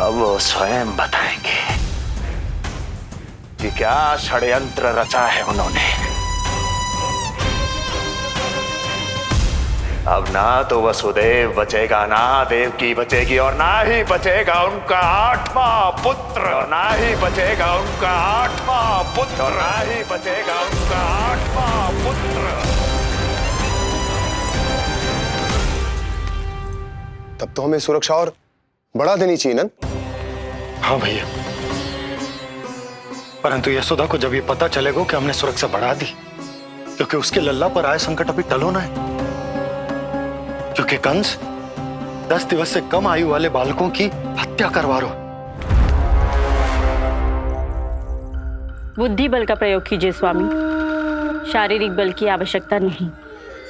अब वो स्वयं बताएंगे कि क्या षड्यंत्र रचा है उन्होंने। अब ना तो वसुदेव बचेगा, ना देवकी बचेगी, और ना ही बचेगा उनका 8वां पुत्र, और ना ही बचेगा उनका 8वां पुत्र, और ना ही बचेगा उनका 8वां पुत्र। तब तो हमें सुरक्षा और बढ़ा देनी चाहिए नंद। हाँ भैया, परंतु यशोदा को जब ये पता चलेगा कि हमने सुरक्षा बढ़ा दी, क्योंकि उसके लल्ला पर आए संकट अभी टल होना है। क्योंकि कंस 10 दिवस से कम आयु वाले बालकों की हत्या करवा रहा। बुद्धि बल का प्रयोग कीजिए स्वामी, शारीरिक बल की आवश्यकता नहीं।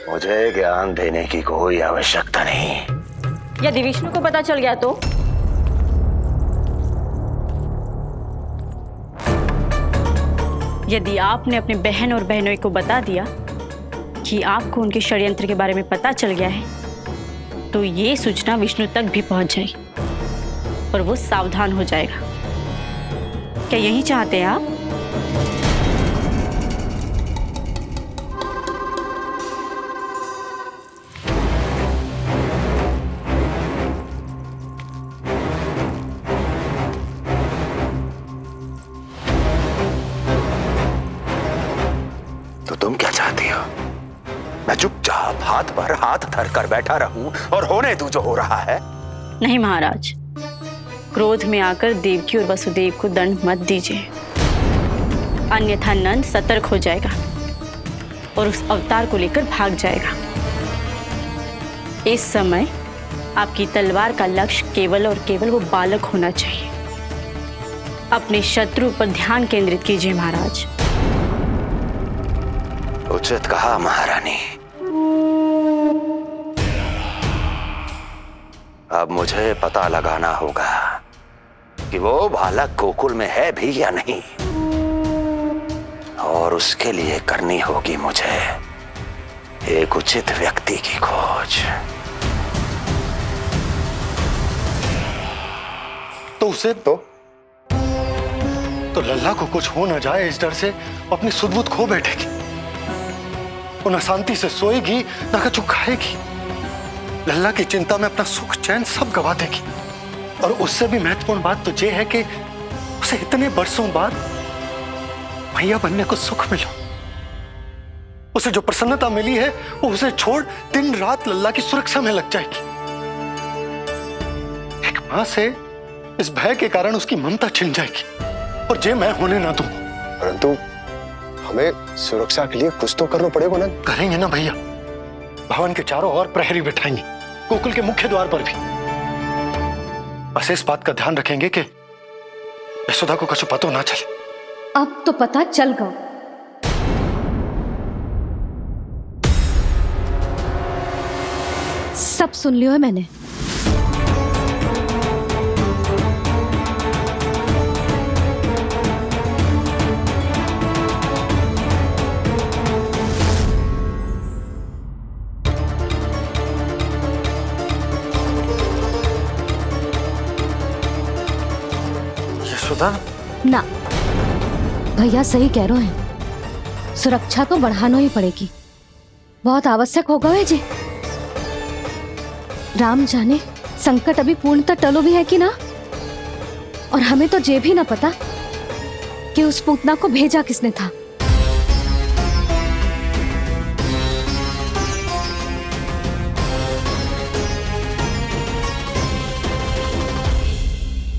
मुझे ज्ञान देने की कोई आवश्यकता नहीं। यदि विष्णु को पता चल गया तो? यदि आपने अपने बहन और बहनों को बता दिया कि आपको उनके षड्यंत्र के बारे में पता चल गया है, तो ये सूचना विष्णु तक भी पहुंच जाएगी और वो सावधान हो जाएगा। क्या यही चाहते हैं आप? तो तुम क्या चाहती हो? मैं चुपचाप हाथ पर हाथ धर कर बैठा रहूं और होने दूं जो हो रहा है? नहीं महाराज, क्रोध में आकर देवकी और वसुदेव को दंड मत दीजिए, अन्यथा नंद सतर्क हो जाएगा और उस अवतार को लेकर भाग जाएगा। इस समय आपकी तलवार का लक्ष्य केवल और केवल वो बालक होना चाहिए। अपने शत्रु पर ध्यान केंद्रित कीजिए महाराज। उचित कहा महारानी। अब मुझे पता लगाना होगा कि वो बालक गोकुल में है भी या नहीं, और उसके लिए करनी होगी मुझे एक उचित व्यक्ति की खोज। तो उसे तो लल्ला को कुछ हो न जाए, इस डर से अपनी सुध-बुध खो बैठेगी। वो न शांति से सोएगी, न कुछ खाएगी। लल्ला की चिंता में अपना सुख चैन सब गवा देगी। और उससे भी महत्वपूर्ण बात तो ये है कि उसे इतने बरसों बाद भैया बनने को सुख मिला। उसे जो प्रसन्नता मिली है, वो उसे छोड़ दिन रात लल्ला की सुरक्षा में लग जाएगी। एक मां से इस भय के कारण उसकी ममता छिन जाएगी, और ये मैं होने ना दूं। परंतु हमें सुरक्षा के लिए कुछ तो करना पड़ेगा ना। करेंगे ना भैया। भवन के चारों ओर प्रहरी बिठाएंगे, गोकुल के मुख्य द्वार पर भी। बस इस बात का ध्यान रखेंगे कि यशोदा को कुछ पता ना चले। अब तो पता चल गया। सब सुन लियो है मैंने। ना, भैया सही कह रहे हैं, सुरक्षा तो बढ़ाना ही पड़ेगी, बहुत आवश्यक होगा वे जी। राम जाने संकट अभी पूर्णतः टलो भी है कि ना, और हमें तो ये भी ना पता कि उस पूतना को भेजा किसने था।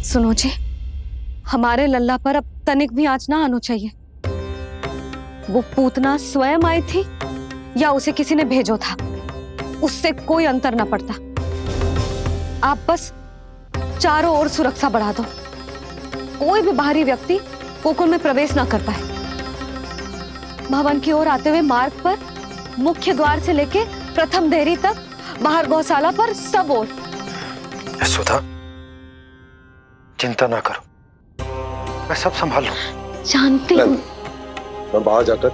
सुनो जी, हमारे लल्ला पर अब तनिक भी आंच ना आना चाहिए। वो पूतना स्वयं आई थी या उसे किसी ने भेजो था, उससे कोई अंतर ना पड़ता। आप बस चारों ओर सुरक्षा बढ़ा दो, कोई भी बाहरी व्यक्ति गोकुल में प्रवेश ना कर पाए। भवन की ओर आते हुए मार्ग पर मुख्य द्वार से लेके प्रथम देहरी तक, बाहर गौशाला पर, सब ओर। यशोदा, चिंता ना करो, मैं सब संभाल लूं। जानती हूँ। मैं बाहर जाकर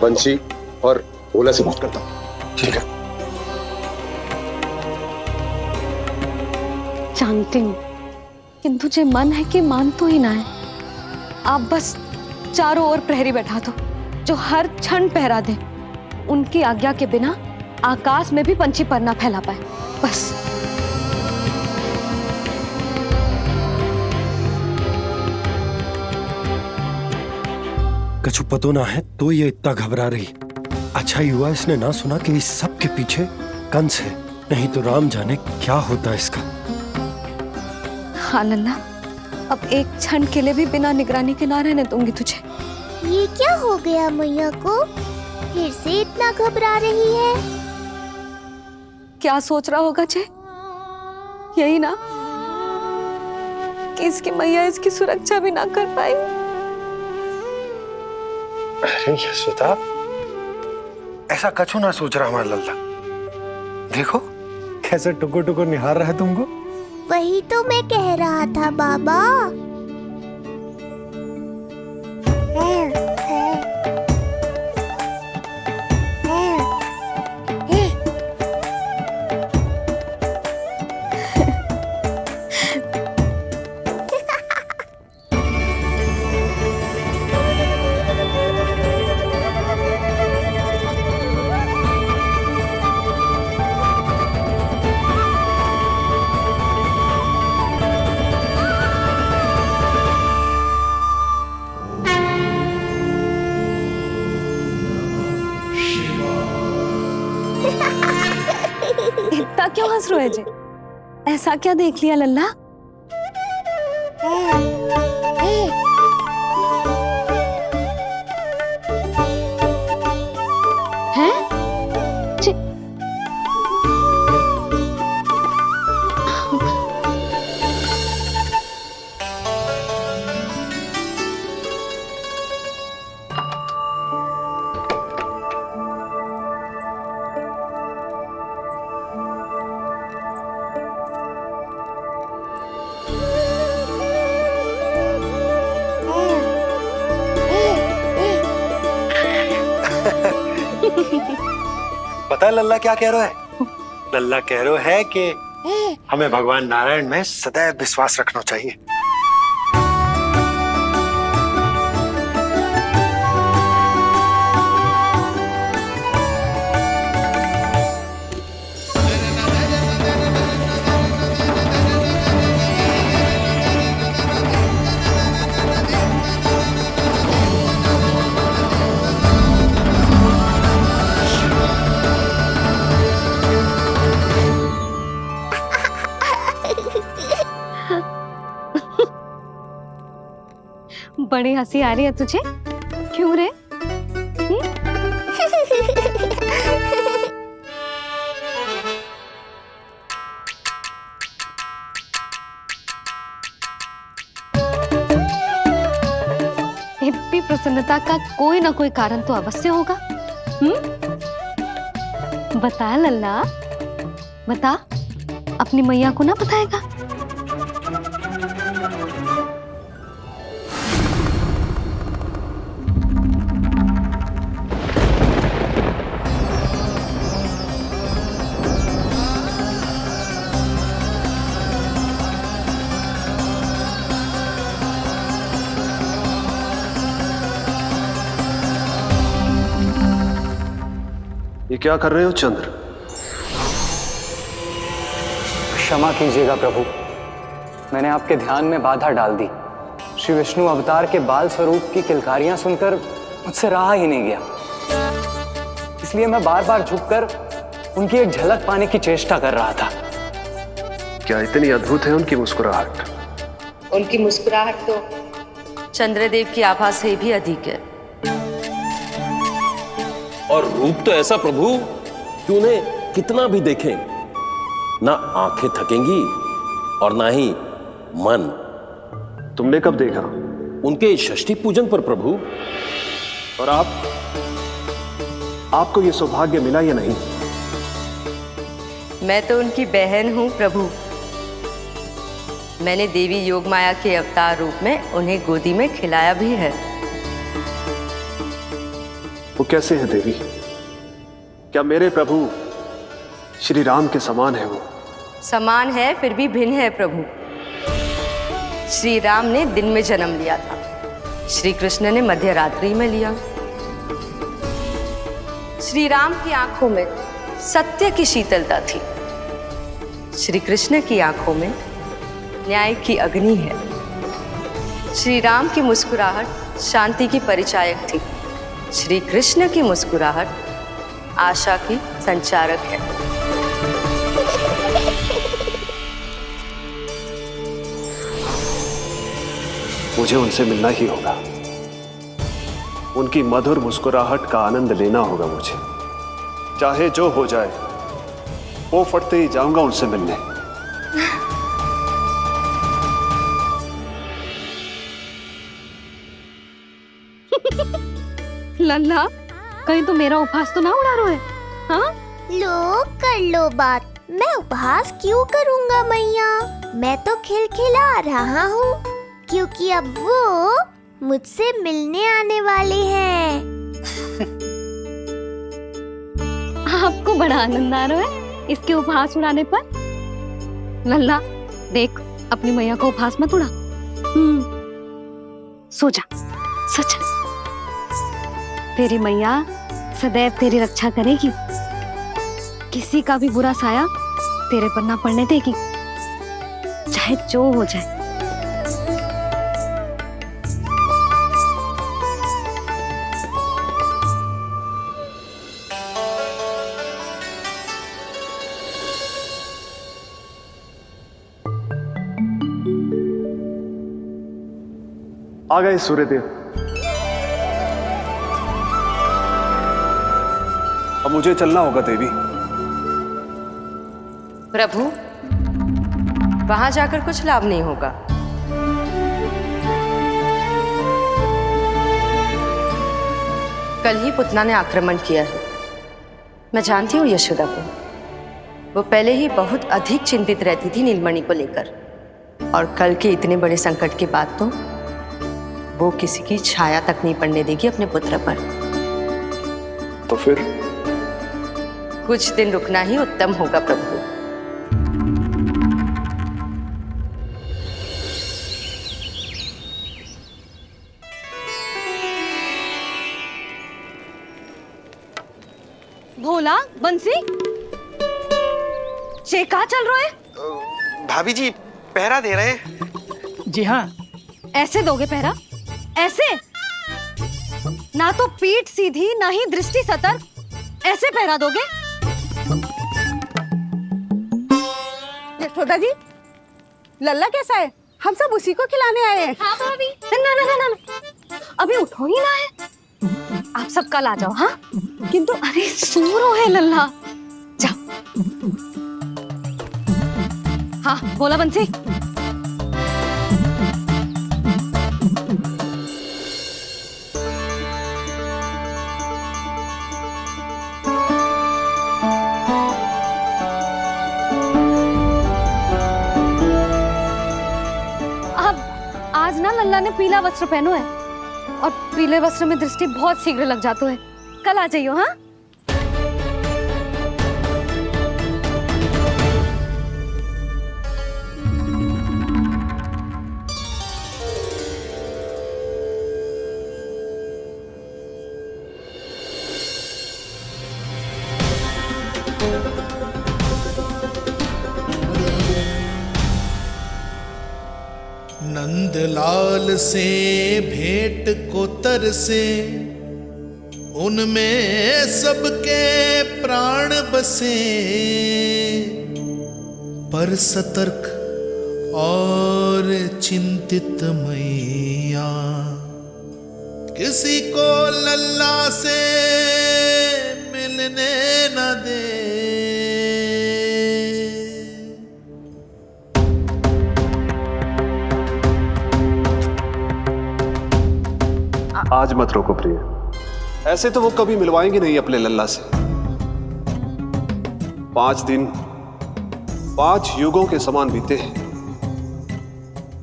बंशी और ओला से बात करता हूँ। ठीक है। जानती हूँ लेकिन तुझे मन है कि मान तो ही ना है। आप बस चारों ओर प्रहरी बैठा दो जो हर क्षण पहरा दे। उनकी आज्ञा के बिना आकाश में भी पंछी पर ना फैला पाए, बस। कछु पतो ना है तो ये इतना घबरा रही। अच्छा हुआ इसने ना सुना कि इस सब के पीछे कंस है, नहीं तो राम जाने क्या होता इसका। हाँ लल्ला, अब एक क्षण के लिए भी बिना निगरानी के ना रहने दूंगी तुझे। ये क्या हो गया मैया को? फिर से इतना घबरा रही है? क्या सोच रहा होगा जय? यही ना कि इसकी मैया इसकी सुरक्षा भी ना कर पाई। अरे यशोदा, ऐसा कछु ना सोच रहा हमारा लल्ला। देखो कैसे टुकुर टुकुर निहार रहा है तुमको। वही तो मैं कह रहा था बाबा। इतना क्यों हंस रहे जे? ऐसा क्या देख लिया लल्ला? हैं? पता है लल्ला क्या कह रहा है? लल्ला कह रहा है कि हमें भगवान नारायण में सदैव विश्वास रखना चाहिए। बड़ी हंसी आ रही है तुझे, क्यों रे? इतनी प्रसन्नता का कोई ना कोई कारण तो अवश्य होगा। बता लल्ला, बता, अपनी मैया को ना बताएगा? ये क्या कर रहे हो चंद्र? क्षमा कीजिएगा प्रभु, मैंने आपके ध्यान में बाधा डाल दी। श्री विष्णु अवतार के बाल स्वरूप की किलकारियां सुनकर मुझसे रहा ही नहीं गया, इसलिए मैं बार बार झुककर उनकी एक झलक पाने की चेष्टा कर रहा था। क्या इतनी अद्भुत है उनकी मुस्कुराहट? उनकी मुस्कुराहट तो चंद्रदेव की आभा से भी अधिक है। और रूप तो ऐसा प्रभु कि उन्हें कितना भी देखें ना आंखें थकेंगी और ना ही मन। तुमने कब देखा? उनके षष्ठी पूजन पर प्रभु। और आपको ये सौभाग्य मिला या नहीं? मैं तो उनकी बहन हूँ प्रभु। मैंने देवी योगमाया के अवतार रूप में उन्हें गोदी में खिलाया भी है। वो कैसे है देवी? क्या मेरे प्रभु श्री राम के समान है वो? समान है फिर भी भिन्न है प्रभु। श्री राम ने दिन में जन्म लिया था, श्री कृष्ण ने मध्य रात्रि में लिया। श्री राम की आंखों में सत्य की शीतलता थी, श्री कृष्ण की आंखों में न्याय की अग्नि है। श्री राम की मुस्कुराहट शांति की परिचायक थी, श्री कृष्ण की मुस्कुराहट आशा की संचारक है। मुझे उनसे मिलना ही होगा, उनकी मधुर मुस्कुराहट का आनंद लेना होगा मुझे। चाहे जो हो जाए, वो फटते ही जाऊंगा उनसे मिलने। लल्ला, कहीं तो मेरा उपहास तो ना उड़ा रहे है? हाँ? लो कर लो बात, मैं उपहास क्यों करूँगा मैया? मैं तो खिलखिला रहा हूँ, क्योंकि अब वो मुझसे मिलने आने वाले हैं। आपको बड़ा आनंद आ रहा है इसके उपहास उड़ाने पर? लल्ला देख, अपनी मैया का उपहास मत उड़ा। सो जा, सो जा। तेरी मैया सदैव तेरी रक्षा करेगी, किसी का भी बुरा साया तेरे पर ना पड़ने देगी, चाहे जो हो जाए। आ गए सूर्यदेव। अब मुझे चलना होगा देवी। प्रभु, वहां जाकर कुछ लाभ नहीं होगा। कल ही पुतना ने आक्रमण किया है। मैं जानती हूँ यशोदा को, वो पहले ही बहुत अधिक चिंतित रहती थी नीलमणि को लेकर, और कल के इतने बड़े संकट के बाद तो वो किसी की छाया तक नहीं पड़ने देगी अपने पुत्र पर। तो फिर कुछ दिन रुकना ही उत्तम होगा प्रभु। भोला, बंसी, ये क्या चल रहा है? भाभी जी पहरा दे रहे हैं। जी हाँ। ऐसे दोगे पहरा? ऐसे? ना तो पीठ सीधी, ना ही दृष्टि सतर्क, ऐसे पहरा दोगे? यशोदा जी, लल्ला कैसा है? हम सब उसी को खिलाने आए हैं। हाँ भाभी। ना ना ना ना, अभी उठो ही ना है। आप सब कल आ जाओ। हाँ, किंतु अरे सूरो है लल्ला, जाओ। हाँ बोला बंसी। आज ना लल्ला ने पीला वस्त्र पहनो है, और पीले वस्त्र में दृष्टि बहुत शीघ्र लग जातो है। कल आ जाइयो। हाँ, नंदलाल से भेंट को तरसे, उनमें सबके प्राण बसे, पर सतर्क और चिंतित मैया, किसी को लल्ला से मिलने न दे। आज मत रोको प्रिय, ऐसे तो वो कभी मिलवाएंगे नहीं अपने लल्ला से। 5 दिन 5 युगों के समान बीते हैं,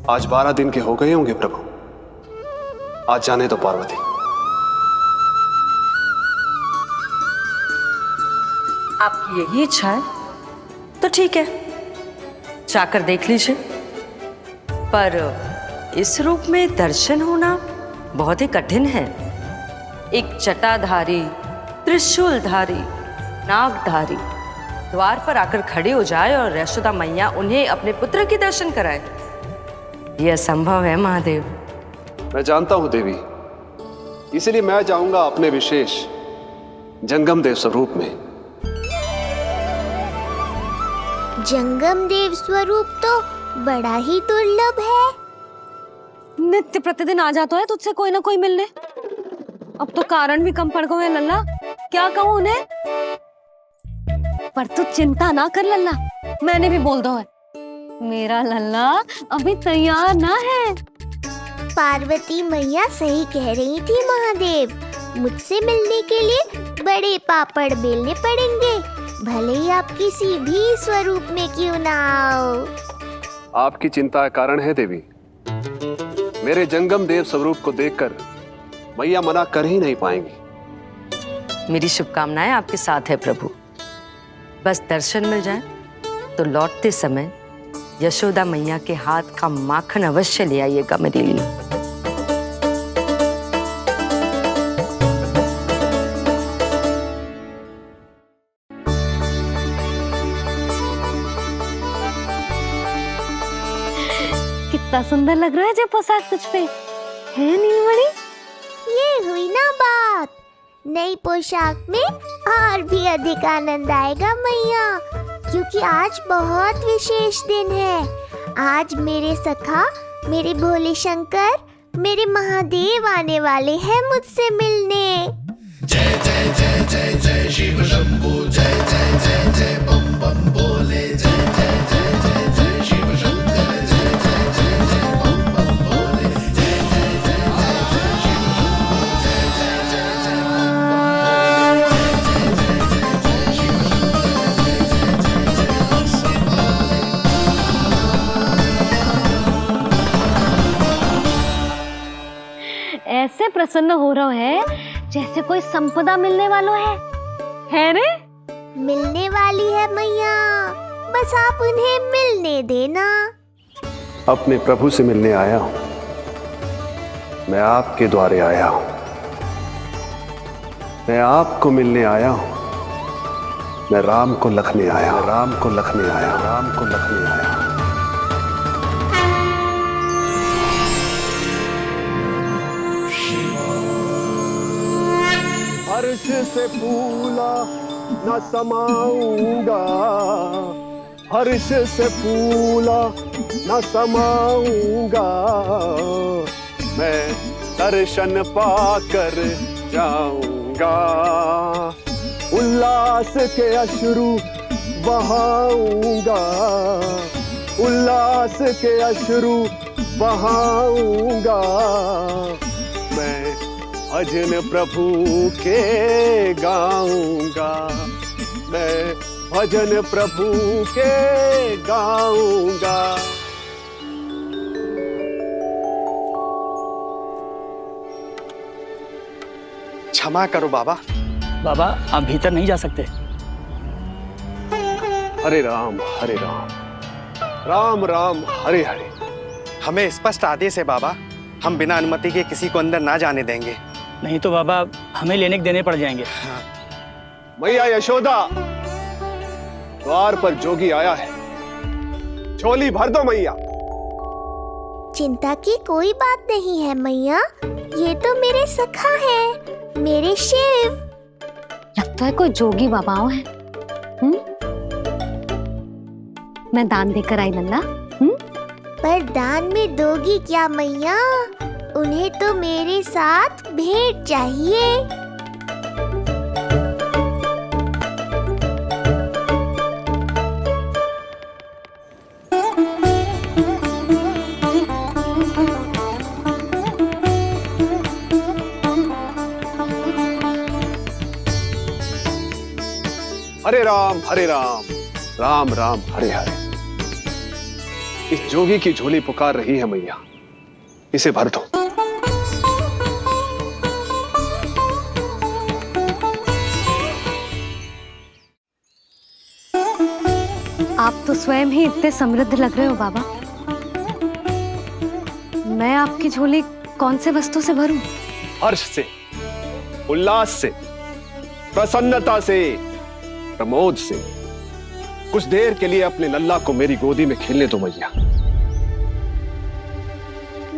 आज 12 दिन के हो गए होंगे प्रभु। आज जाने दो पार्वती। आपकी यही इच्छा है तो ठीक है, जाकर देख लीजिए, पर इस रूप में दर्शन होना बहुत ही कठिन है। एक जटाधारी, त्रिशूलधारी, नागधारी द्वार पर आकर खड़े हो जाए और यशोदा मैया उन्हें अपने पुत्र के दर्शन कराए, यह असंभव है महादेव। मैं जानता हूं देवी, इसलिए मैं जाऊंगा अपने विशेष जंगम देव स्वरूप में। जंगम देव स्वरूप तो बड़ा ही दुर्लभ है। नित्य प्रतिदिन आ जाता है तुझसे कोई ना कोई मिलने। अब तो कारण भी कम पड़ गए हैं लल्ला, क्या कहूँ उन्हें। पर तू चिंता ना कर लल्ला, मैंने भी बोल दो है, मेरा लल्ला अभी तैयार ना है। पार्वती मैया सही कह रही थी महादेव, मुझसे मिलने के लिए बड़े पापड़ बेलने पड़ेंगे, भले ही आप किसी भी स्वरूप में क्यों ना आओ। आपकी चिंता का कारण है देवी, मेरे जंगम देव स्वरूप को देखकर मैया मना कर ही नहीं पाएंगी। मेरी शुभकामनाएं आपके साथ है प्रभु। बस दर्शन मिल जाए तो लौटते समय यशोदा मैया के हाथ का माखन अवश्य ले आइएगा मेरे लिए। कितना सुंदर लग रहा है जो पोशाक तुझ पे है नीलमणि। ये हुई ना बात, नई पोशाक में और भी अधिक आनंद आएगा मैया, क्योंकि आज बहुत विशेष दिन है। आज मेरे सखा, मेरे भोले शंकर, मेरे महादेव आने वाले हैं मुझसे मिलने। जय जय जय जय जय शिव शंभू, जय जय जय जय बम बम बोले, जय जय जय जय जय शिव शंकर, जय जय जय जय बम बम बोले, जय जय जय जय जय शिव शंभू, जय जय जय जय ऐसे प्रसन्न हो रहा है जैसे कोई संपदा मिलने वाला है रे? मिलने वाली है मैया, बस आप उन्हें मिलने देना। अपने प्रभु से मिलने आया हूं, मैं आपके द्वारे आया हूं, मैं आपको मिलने आया हूं, मैं राम को लखने आया, राम को लखने आया, राम को लखने आया। हर्ष से फूला न समाऊंगा, हर्ष से फूला न समाऊंगा, मैं दर्शन पाकर जाऊंगा, उल्लास के अश्रु बहाऊंगा, उल्लास के अश्रु बहाऊंगा, मैं भजन प्रभु के गाऊंगा, मैं भजन प्रभु के गाऊंगा। क्षमा करो बाबा। बाबा आप भीतर नहीं जा सकते। हरे राम हरे राम, राम राम हरे हरे। हमें स्पष्ट आदेश है बाबा, हम बिना अनुमति के किसी को अंदर ना जाने देंगे। नहीं तो बाबा हमें लेने के देने पड़ जाएंगे। मैया यशोदा, द्वार पर जोगी आया है, झोली भर दो मैया। चिंता की कोई बात नहीं है मैया, ये तो मेरे सखा है, मेरे शिव। लगता है कोई जोगी बाबाओं है। मैं दान देकर आई लल्ला। पर दान में दोगी क्या मैया? उन्हें तो मेरे साथ भेंट चाहिए। हरे राम हरे राम, राम राम हरे हरे। इस जोगी की झोली पुकार रही है मैया, इसे भर दो। आप तो स्वयं ही इतने समृद्ध लग रहे हो बाबा। मैं आपकी झोली कौन से वस्तु से भरूं? हर्ष से, उल्लास से, प्रसन्नता से, प्रमोद से। कुछ देर के लिए अपने लल्ला को मेरी गोदी में खेलने दो मैया।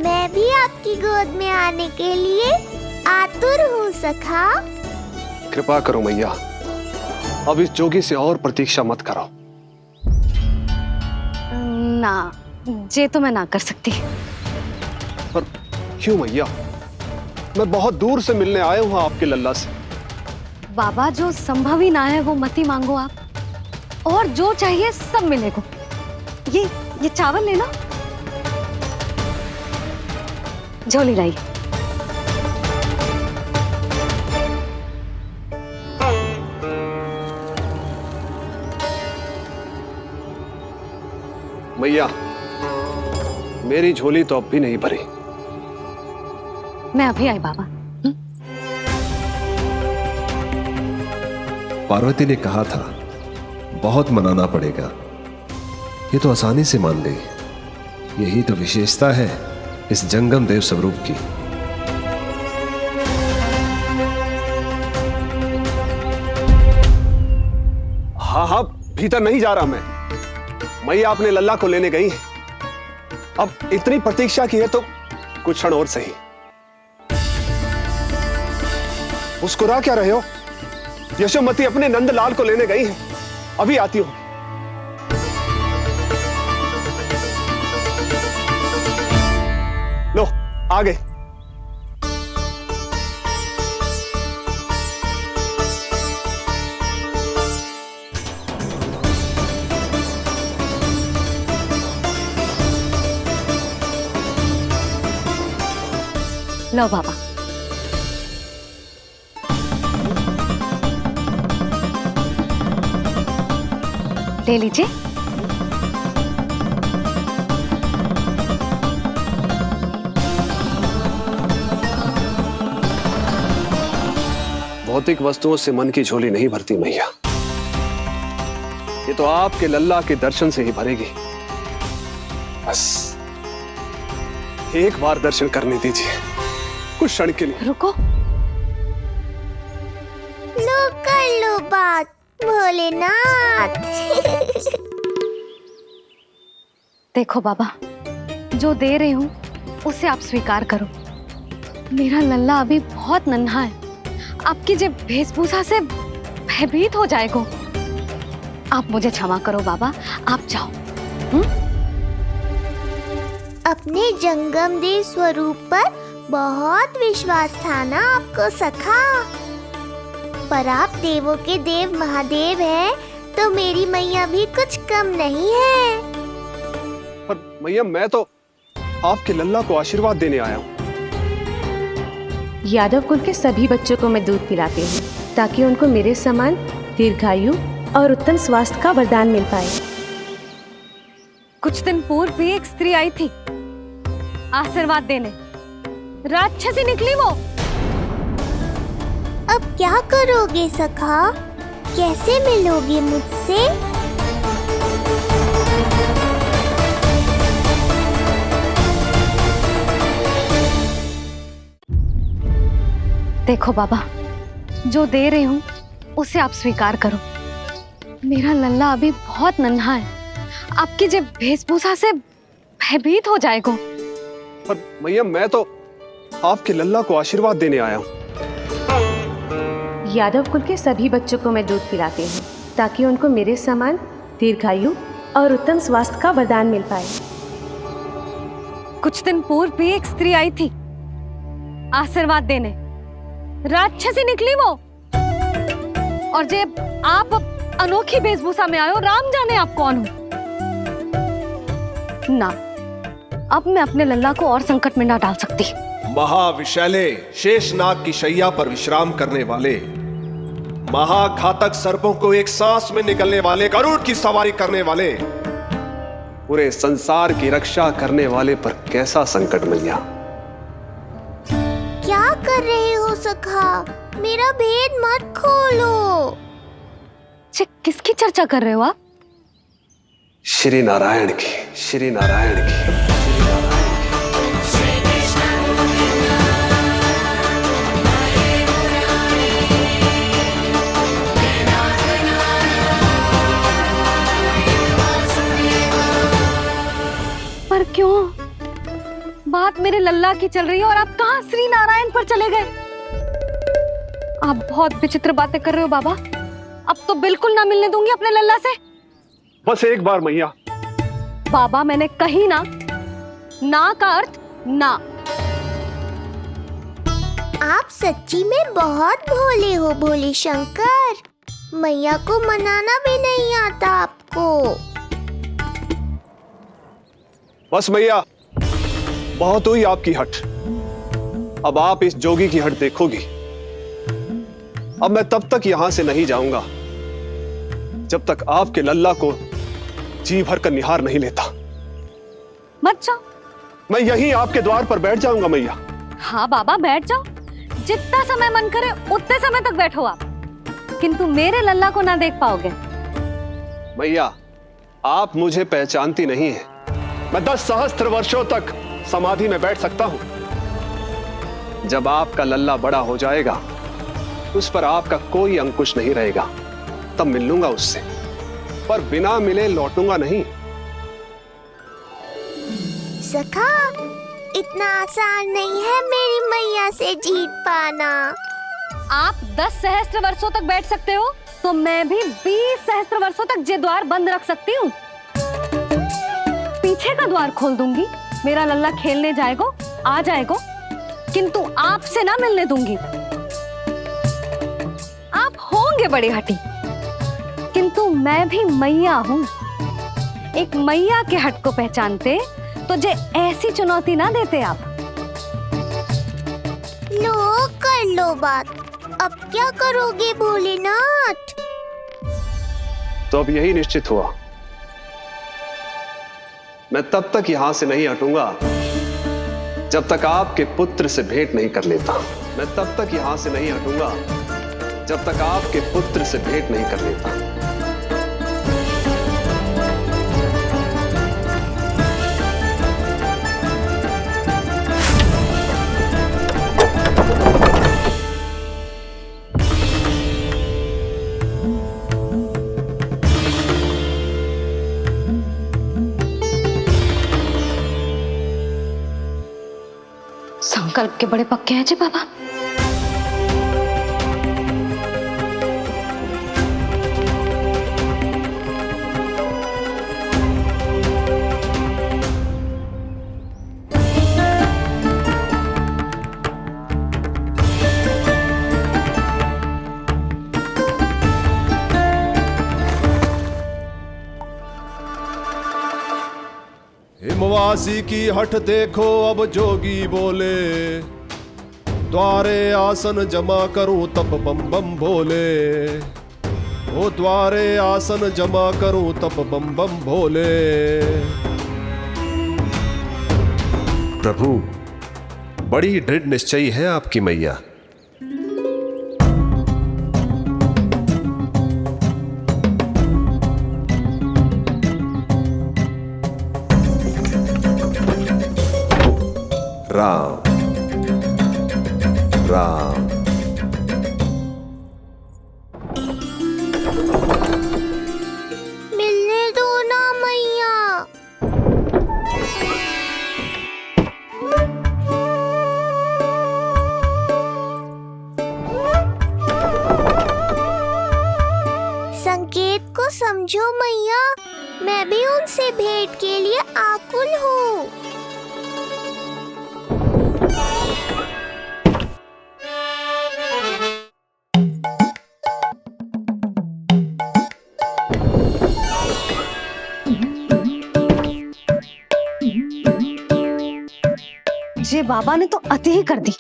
मैं भी आपकी गोद में आने के लिए आतुर हूँ सखा। कृपा करो मैया, अब इस जोगी से और प्रतीक्षा मत कराओ। ना, ये तो मैं ना कर सकती। पर क्यों मैया? मैं बहुत दूर से मिलने आया हूँ आपके लल्ला से। बाबा, जो संभव ही ना है वो मत ही मांगो आप, और जो चाहिए सब मिलेगा। ये चावल लेना, झोली लाई। मैया, मेरी झोली तो अब भी नहीं भरी। मैं अभी आई बाबा। पार्वती ने कहा था बहुत मनाना पड़ेगा, ये तो आसानी से मान गई। यही तो विशेषता है इस जंगम देव स्वरूप की। हाँ हाँ, भीतर नहीं जा रहा मैं। मैया अपने लल्ला को लेने गई है। अब इतनी प्रतीक्षा की है तो कुछ क्षण और सही। मुस्कुरा क्या रहे हो? यशोमती अपने नंदलाल को लेने गई है, अभी आती हूं। लो, आ गए। लो बाबा। ले लीजिए। भौतिक वस्तुओं से मन की झोली नहीं भरती मैया, ये तो आपके लल्ला के दर्शन से ही भरेगी। बस एक बार दर्शन करने दीजिए, कुछ क्षण के लिए। रुको। लो कर लो बात भोलेनाथ। देखो बाबा, जो दे रही हूँ उसे आप स्वीकार करो। मेरा लल्ला अभी बहुत नन्हा है, आपकी जब वेशभूषा से भयभीत हो जाएगा। आप मुझे क्षमा करो बाबा, आप जाओ। अपने जंगम देव स्वरूप पर बहुत विश्वास था ना आपको सखा। पर आप देवों के देव महादेव हैं, तो मेरी मैया भी कुछ कम नहीं है। पर मैया, मैं तो आपके लल्ला को आशीर्वाद देने आया हूँ। यादव कुल के सभी बच्चों को मैं दूध पिलाती हूँ, ताकि उनको मेरे समान दीर्घायु और उत्तम स्वास्थ्य का वरदान मिल पाए। कुछ दिन पूर्व भी एक स्त्री आई थी आशीर्वाद देने, राक्षसी निकली वो। अब क्या करोगे सखा? कैसे मिलोगे मुझसे? देखो बाबा, जो दे रही हूँ उसे आप स्वीकार करो। मेरा लल्ला अभी बहुत नन्हा है, आपकी जब वेशभूषा से भयभीत हो जाएगा। पर मैया, मैं तो आपके लल्ला को आशीर्वाद देने आया हूँ। यादव कुल के सभी बच्चों को मैं दूध पिलाती हूँ, ताकि उनको मेरे समान दीर्घायु और उत्तम स्वास्थ्य का वरदान मिल पाए। कुछ दिन पूर्व भी एक स्त्री आई थी आशीर्वाद देने, राक्षसी निकली वो। और जब आप अनोखी वेशभूषा में आए हो, राम जाने आप कौन हो। ना, अब मैं अपने लल्ला को और संकट में ना डाल सकती। महाविशैले शेषनाग की शैया पर विश्राम करने वाले, महाघातक सर्पों को एक सांस में निकलने वाले, गरुड़ की सवारी करने वाले, पूरे संसार की रक्षा करने वाले पर कैसा संकट मैया? क्या कर रहे हो सखा? मेरा भेद मत खोलो। किसकी चर्चा कर रहे हो आप? श्री नारायण की, श्री नारायण की। बात मेरे लल्ला की चल रही है और आप कहाँ श्री नारायण पर चले गए? आप बहुत विचित्र बातें कर रहे हो बाबा। अब तो बिल्कुल ना मिलने दूंगी अपने लल्ला से। बस एक बार मैया। बाबा मैंने कही ना, ना का अर्थ ना। आप सच्ची में बहुत भोले हो भोले शंकर। मैया को मनाना भी नहीं आता आपको। बस मैया, बहुत हुई आपकी हट। अब आप इस जोगी की हट देखोगी। अब मैं तब तक यहां से नहीं जाऊंगा जब तक आपके लल्ला को जी भर कर निहार नहीं लेता। मत जाओ। मैं यहीं आपके द्वार पर बैठ जाऊंगा मैया। हाँ बाबा बैठ जाओ, जितना समय मन करे उतने समय तक बैठो आप, किंतु मेरे लल्ला को ना देख पाओगे। मैया, आप मुझे पहचानती नहीं है। मैं 10 सहस्त्र वर्षों तक समाधि में बैठ सकता हूं। जब आपका लल्ला बड़ा हो जाएगा, उस पर आपका कोई अंकुश नहीं रहेगा, तब मिल लूंगा उससे, पर बिना मिले लौटूंगा नहीं। सखा, इतना आसान नहीं है मेरी मैया से जीत पाना। आप 10 सहस्त्र वर्षों तक बैठ सकते हो, तो मैं भी 20 सहस्त्र वर्षों तक ये द्वार बंद रख सकती हूँ। पीछे का द्वार खोल दूंगी, मेरा लल्ला खेलने जाएगा, आ जाएगा, किंतु आपसे ना मिलने दूंगी। आप होंगे बड़ी हठी, किंतु मैं भी मैया हूँ। एक मैया के हट को पहचानते तो जे ऐसी चुनौती ना देते आप। लो कर लो बात। अब क्या करोगे भोलेनाथ? तो अब यही निश्चित हुआ, मैं तब तक यहां से नहीं हटूंगा जब तक आपके पुत्र से भेंट नहीं कर लेता। मैं तब तक यहां से नहीं हटूंगा जब तक आपके पुत्र से भेंट नहीं कर लेता। संकल्प के बड़े पक्के हैं जी बाबा। हिमवासी की हठ देखो अब जोगी बोले, द्वारे आसन जमा करूं तब बम बम भोले। ओ द्वारे आसन जमा करूं तब बम बम भोले। प्रभु, बड़ी दृढ़ निश्चयी है आपकी मैया। राम राम। मिलने दो ना मैया। संकेत को समझो मैया, मैं भी उनसे भेंट के लिए आकुल हूँ। ये बाबा ने तो अति ही कर दी।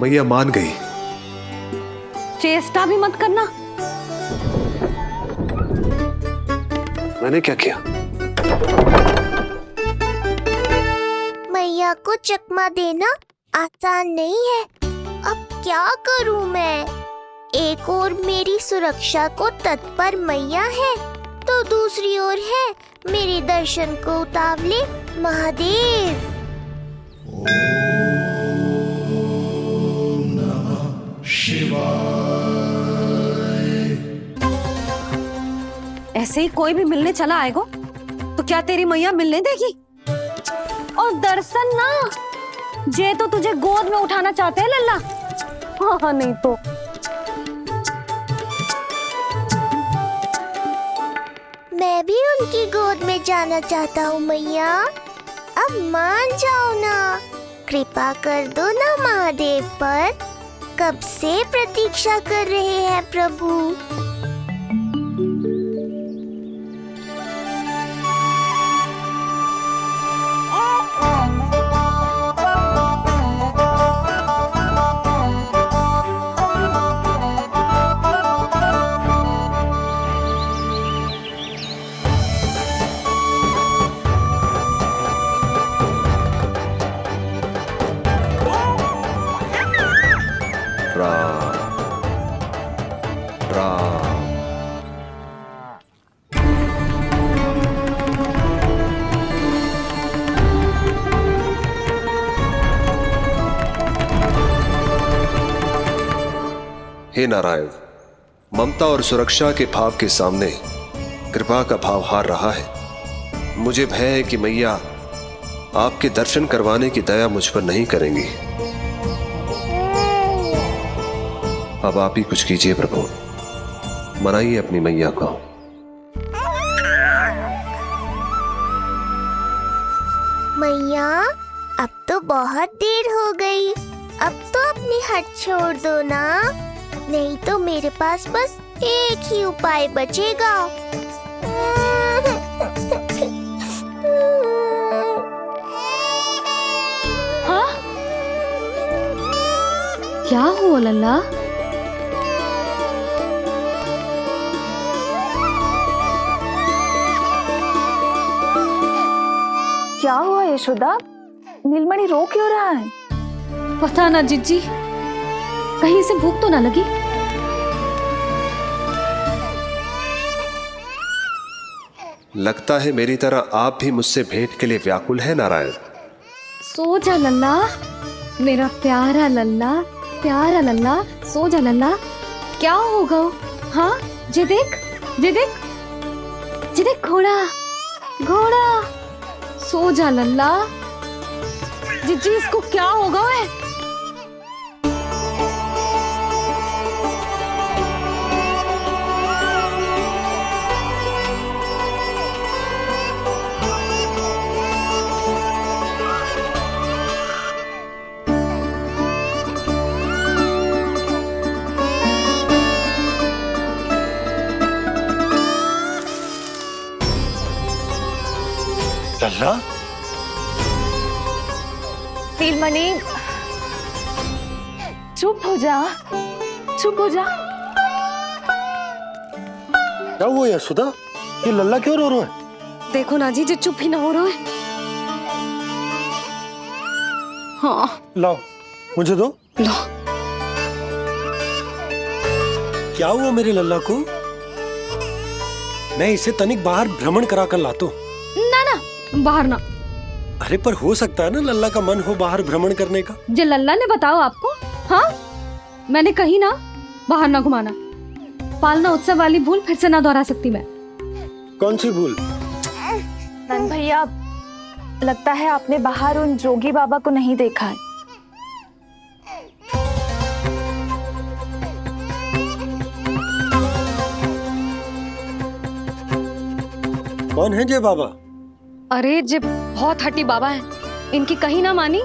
मैया मान गई। चेष्टा भी मत करना। मैंने क्या किया? मैया को चकमा देना आसान नहीं है। अब क्या करूं मैं? एक ओर मेरी सुरक्षा को तत्पर मैया है, तो दूसरी ओर है मेरे दर्शन को उतावले महादेव। ऐसे ही कोई भी मिलने चला आएगा तो क्या तेरी मैया मिलने देगी? और दर्शन ना, जे तो तुझे गोद में उठाना चाहते हैं लल्ला। हाँ नहीं तो मैं भी उनकी गोद में जाना चाहता हूँ मैया। अब मान जाओ ना, कृपा कर दो ना महादेव पर। कब से प्रतीक्षा कर रहे हैं प्रभु। हे नारायण, ममता और सुरक्षा के भाव के सामने कृपा का भाव हार रहा है। मुझे भय है कि मैया आपके दर्शन करवाने की दया मुझ पर नहीं करेंगी। अब आप ही कुछ कीजिए प्रभु, मनाइए अपनी मैया को। मैया अब तो बहुत देर हो गई, अब तो अपनी हट छोड़ दो ना, नहीं तो मेरे पास बस एक ही उपाय बचेगा। हाँ? क्या हुआ लल्ला? क्या हुआ यशोदा? नीलमणि रो क्यों रहा है? पता ना जीजी, कहीं से भूख तो ना लगी? लगता है मेरी तरह आप भी मुझसे भेंट के लिए व्याकुल है नारायण। सो जा लल्ला, मेरा प्यारा लल्ला, प्यारा लल्ला, सो जा लल्ला। क्या होगा? हाँ जे देख, जे देख, जे देख, घोड़ा, घोड़ा। सो जा लल्ला। जीजी इसको क्या होगा? है लल्ला? नीलमणि चुप हो जा, चुप हो जा। क्या हुआ यशोदा? ये लल्ला क्यों रो रहा है? देखो ना जी, चुप ही ना हो रहा है। हाँ लाओ, मुझे दो। लो। क्या हुआ मेरे लल्ला को? मैं इसे तनिक बाहर भ्रमण करा कर लाता हूँ। ना ना, बाहर ना। अरे पर हो सकता है ना लल्ला का मन हो बाहर भ्रमण करने का। जे लल्ला ने बताओ आपको? हाँ, मैंने कही ना बाहर ना घुमाना। पालना उत्सव वाली भूल फिर से ना दोहरा सकती मैं। कौन सी भूल? नंद भैया, लगता है आपने बाहर उन जोगी बाबा को नहीं देखा है। कौन है जय बाबा? अरे जे बहुत हट्टी बाबा है, इनकी कहीं ना मानी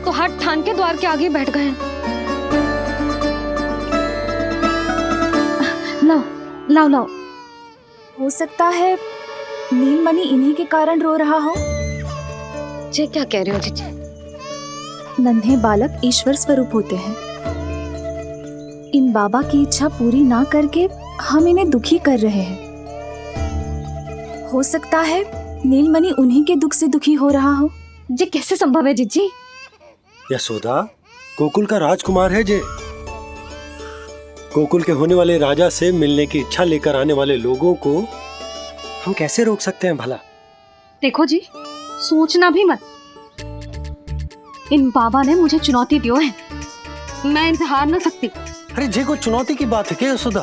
तो हाथ ठान के द्वार के आगे बैठ गए। लाओ लाओ लाओ। हो सकता है नीलमणि इन्हीं के कारण रो रहा हो। जे क्या कह रहे हो जीजी? नन्हे बालक ईश्वर स्वरूप होते हैं। इन बाबा की इच्छा पूरी ना करके हम इन्हें दुखी कर रहे हैं। हो सकता है नीलमणि उन्हीं के दुख से दुखी हो रहा हो। जे कैसे संभव है जीजी? यशोदा, गोकुल का राजकुमार है जे। गोकुल के होने वाले राजा से मिलने की इच्छा लेकर आने वाले लोगों को हम कैसे रोक सकते हैं भला? देखो जी, सोचना भी मत। इन बाबा ने मुझे चुनौती दियो है, मैं इनसे हार ना सकती। अरे जे को चुनौती की बात है क्या यशोदा?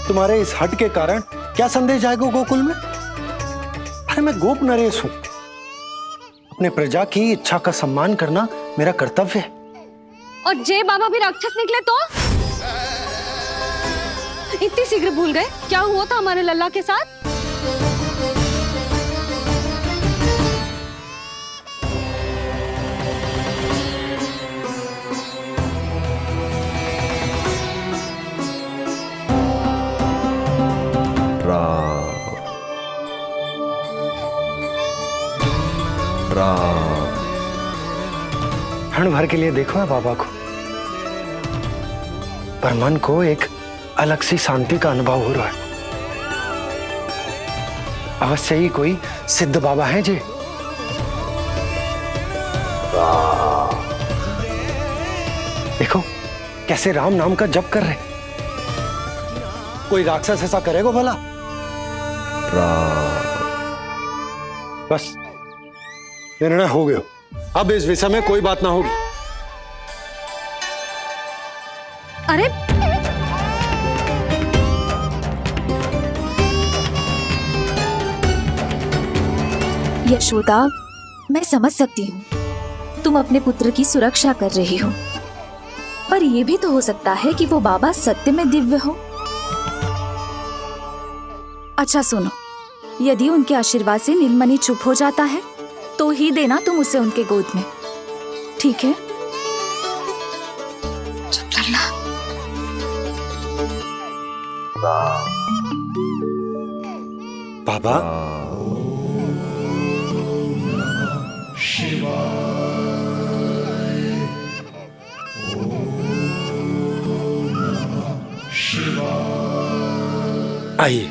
तुम्हारे इस हट के कारण क्या संदेश जाएगा गोकुल में? अरे मैं गोप नरेश हूं, अपने प्रजा की इच्छा का सम्मान करना मेरा कर्तव्य है। और जे बाबा भी राक्षस निकले तो? इतनी शीघ्र भूल गए क्या हुआ था हमारे लल्ला के साथ? क्षण भर के लिए देखो है बाबा को, पर मन को एक अलग सी शांति का अनुभव हो रहा है। अवश्य ही कोई सिद्ध बाबा है जी। देखो कैसे राम नाम का जप कर रहे। कोई राक्षस ऐसा करेगा भला? बस निर्णय हो गया, अब इस विषय में कोई बात ना होगी। अरे यशोदा, मैं समझ सकती हूँ तुम अपने पुत्र की सुरक्षा कर रही हो, पर यह भी तो हो सकता है कि वो बाबा सत्य में दिव्य हो। अच्छा सुनो, यदि उनके आशीर्वाद से नीलमणि चुप हो जाता है तो ही देना तुम उसे उनके गोद में, ठीक है? चुप लल्ला। बाबा आइए।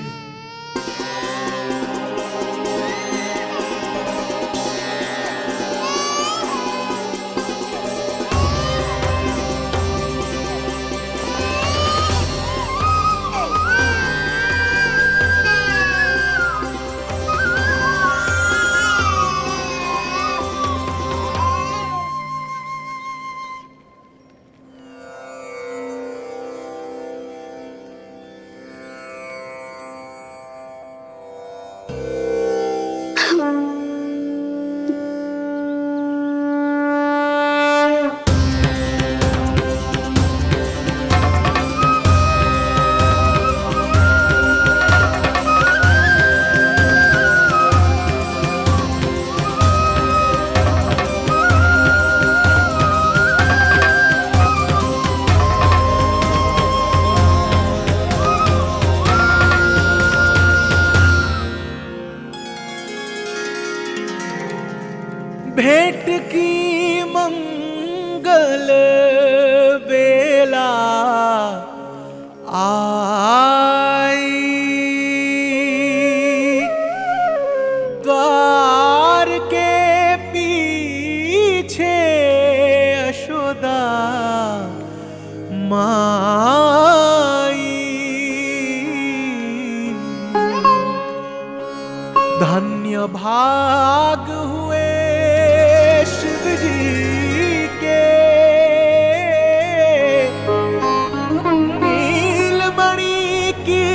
भेंट की मंगल बेला आई, द्वार के पीछे यशोदा माई। धन्य भाग हुए शिव जी के, नीलमणि की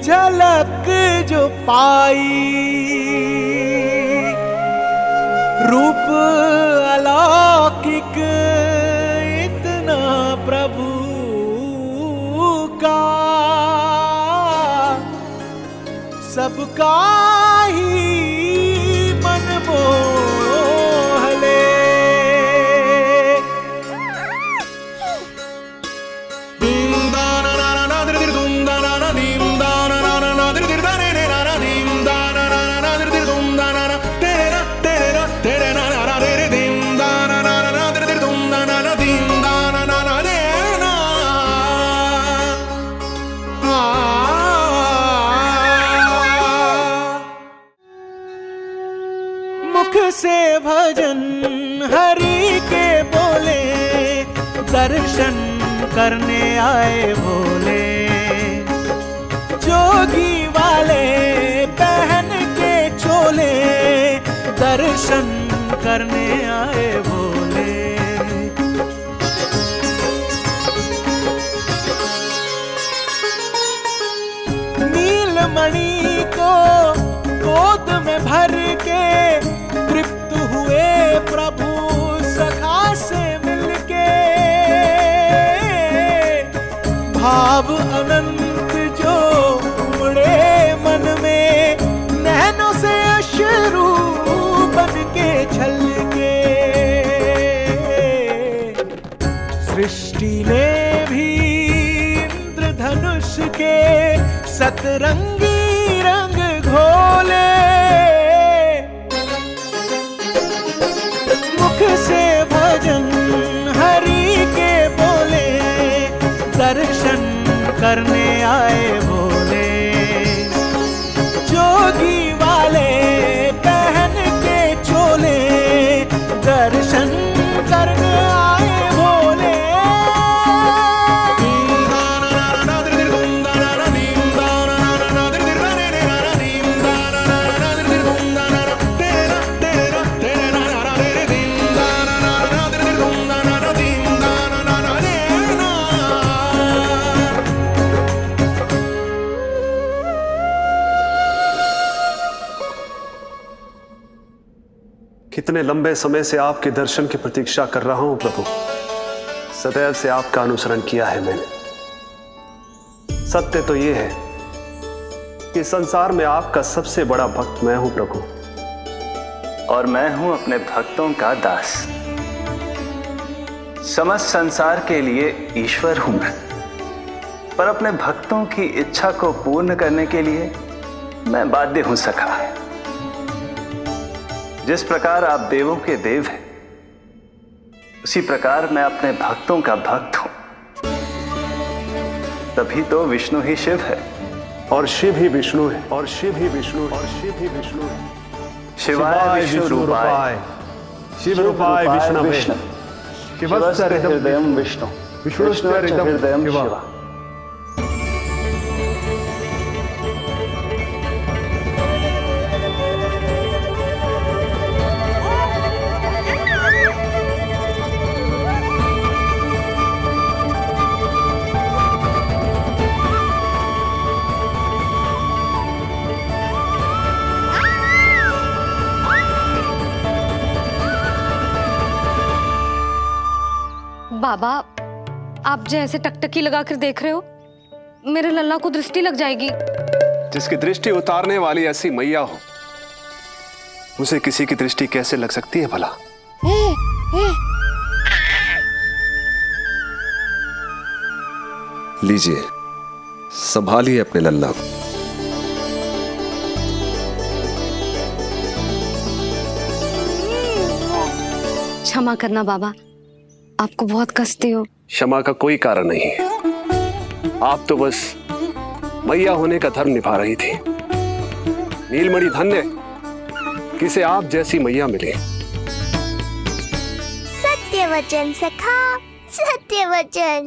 झलक जो पाई। रूप अलौकिक इतना प्रभु का, सबका ही मन मोह ले। मुख से भजन हरि के बोले, दर्शन करने आए भोले। जोगी वाले पहन के चोले, दर्शन करने आए भोले। अब अनंत जो उमड़े मन में, नैनों से अश्रु बन के छलके। सृष्टि ने भी इंद्रधनुष के सतरंगी रंग घोले, मुख से भजन हरि के बोले, दर्शन करने आए भोले। जोगी वाले पहन के चोले, दर्शन करने आए भोले। कितने लंबे समय से आपके दर्शन की प्रतीक्षा कर रहा हूं प्रभु। सदैव से आपका अनुसरण किया है मैंने। सत्य तो यह है कि संसार में आपका सबसे बड़ा भक्त मैं हूं प्रभु, और मैं हूं अपने भक्तों का दास। समस्त संसार के लिए ईश्वर हूं मैं, पर अपने भक्तों की इच्छा को पूर्ण करने के लिए मैं बाध्य हूं सखा। जिस प्रकार आप देवों के देव हैं, उसी प्रकार मैं अपने भक्तों का भक्त हूं। तभी तो विष्णु ही शिव है, और शिव ही विष्णु है, और शिव ही विष्णु है, और शिव ही विष्णु है। शिवाय विष्णु रूपाय, शिव रूपाय विष्णवे, शिवस्य हृदयं विष्णु, विष्णुश्च हृदयं शिव। बाबा, आप जैसे टकटकी लगाकर देख रहे हो, मेरे लल्ला को दृष्टि लग जाएगी। जिसकी दृष्टि उतारने वाली ऐसी मैया हो, उसे किसी की दृष्टि कैसे लग सकती है भला? लीजिए, संभालिए अपने लल्ला को। क्षमा करना बाबा, आपको बहुत कष्ट हो। क्षमा का कोई कारण नहीं है। आप तो बस मैया होने का धर्म निभा रही थी। नीलमणि धन्य किसे आप जैसी मैया मिले। सत्य वचन सखा, सत्य वचन।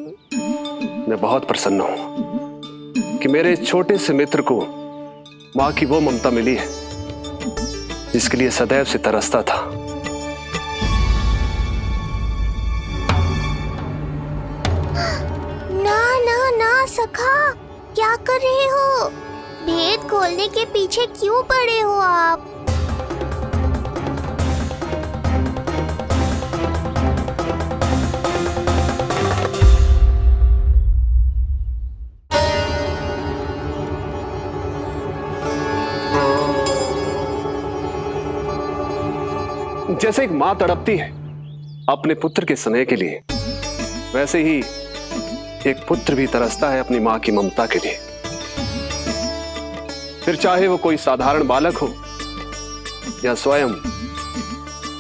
मैं बहुत प्रसन्न हूं कि मेरे छोटे से मित्र को मां की वो ममता मिली है जिसके लिए सदैव से तरसता था। ना सखा, क्या कर रहे हो? भेद खोलने के पीछे क्यों पड़े हो आप? जैसे एक मां तड़पती है अपने पुत्र के स्नेह के लिए, वैसे ही एक पुत्र भी तरसता है अपनी मां की ममता के लिए। फिर चाहे वो कोई साधारण बालक हो या स्वयं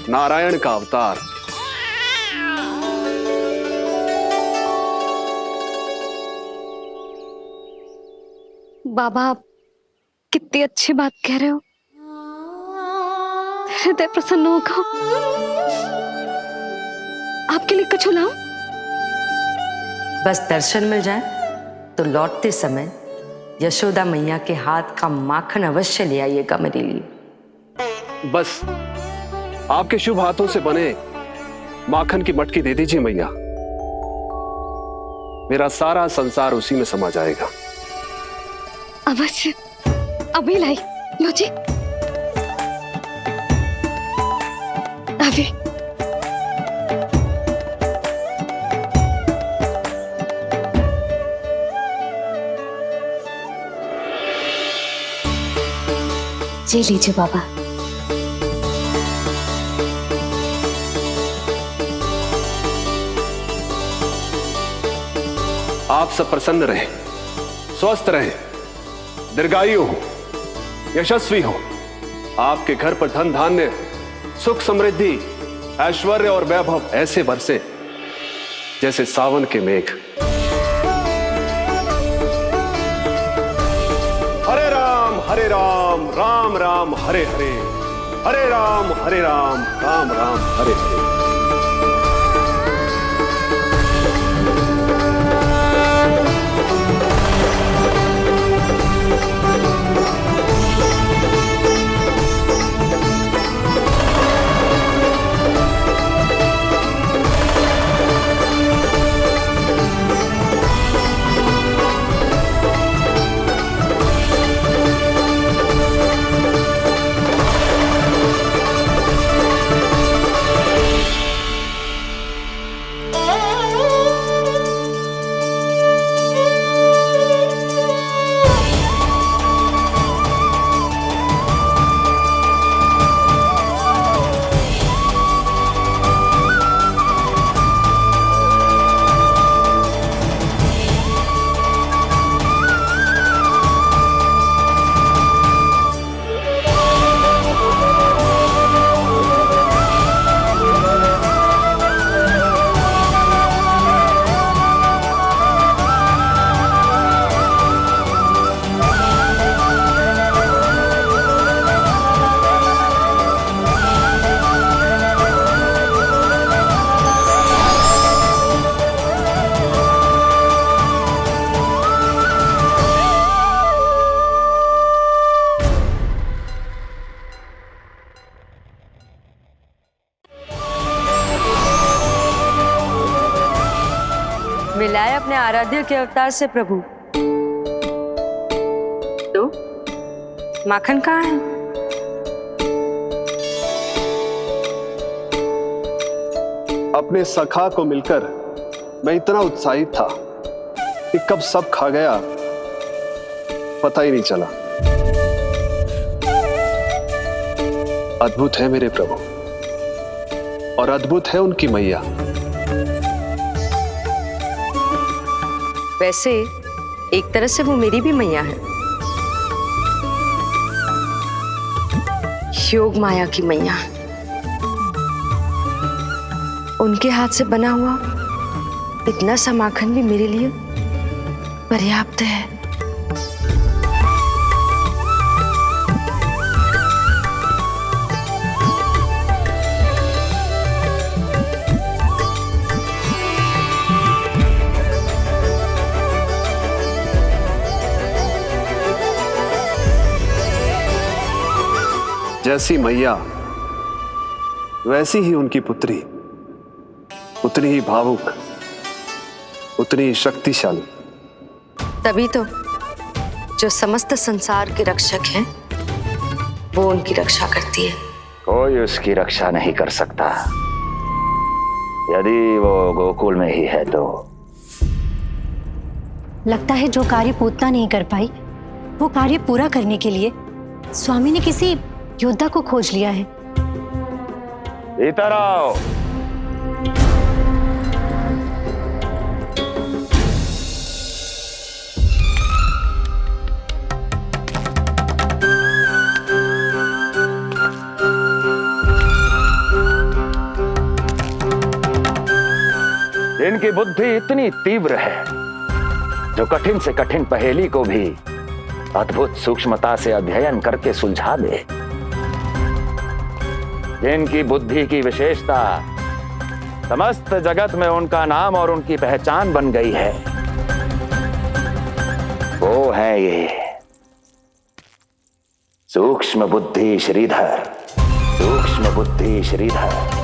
नारायण का अवतार। बाबा, आप कितनी अच्छी बात कह रहे हो। हृदय प्रसन्न होगा। आपके लिए कुछ लाऊं? बस दर्शन मिल जाए तो लौटते समय यशोदा मैया के हाथ का माखन अवश्य ले आइएगा मेरे लिए। बस आपके शुभ हाथों से बने माखन की मटकी दे दीजिए मैया, मेरा सारा संसार उसी में समा जाएगा। अवश्य, अभी लाई। लो जी, अभी। जी लीजिए बाबा। आप सब प्रसन्न रहें, स्वस्थ रहें, दीर्घायु हो, यशस्वी हो। आपके घर पर धन धान्य, सुख समृद्धि, ऐश्वर्य और वैभव ऐसे बरसे जैसे सावन के मेघ। हरे राम राम राम हरे हरे, हरे राम राम राम हरे हरे। मिलाए अपने आराध्य के अवतार से प्रभु। तो माखन कहाँ है? अपने सखा को मिलकर मैं इतना उत्साहित था कि कब सब खा गया पता ही नहीं चला। अद्भुत है मेरे प्रभु और अद्भुत है उनकी मैया। वैसे एक तरह से वो मेरी भी मैया है, योग माया की मैया। उनके हाथ से बना हुआ इतना सा माखन भी मेरे लिए पर्याप्त है। जैसी मैया वैसी ही उनकी पुत्री, उतनी ही भावुक, उतनी ही शक्तिशाली। तभी तो जो समस्त संसार के रक्षक हैं वो उनकी रक्षा करती है। कोई उसकी रक्षा नहीं कर सकता। यदि वो गोकुल में ही है तो। लगता है जो कार्य पूतना नहीं कर पाई वो कार्य पूरा करने के लिए स्वामी ने किसी योद्धा को खोज लिया है। इधर आओ। इनकी बुद्धि इतनी तीव्र है जो कठिन से कठिन पहेली को भी अद्भुत सूक्ष्मता से अध्ययन करके सुलझा दे। जिनकी बुद्धि की विशेषता समस्त जगत में उनका नाम और उनकी पहचान बन गई है, वो है ये सूक्ष्म बुद्धि श्रीधर। सूक्ष्म बुद्धि श्रीधर।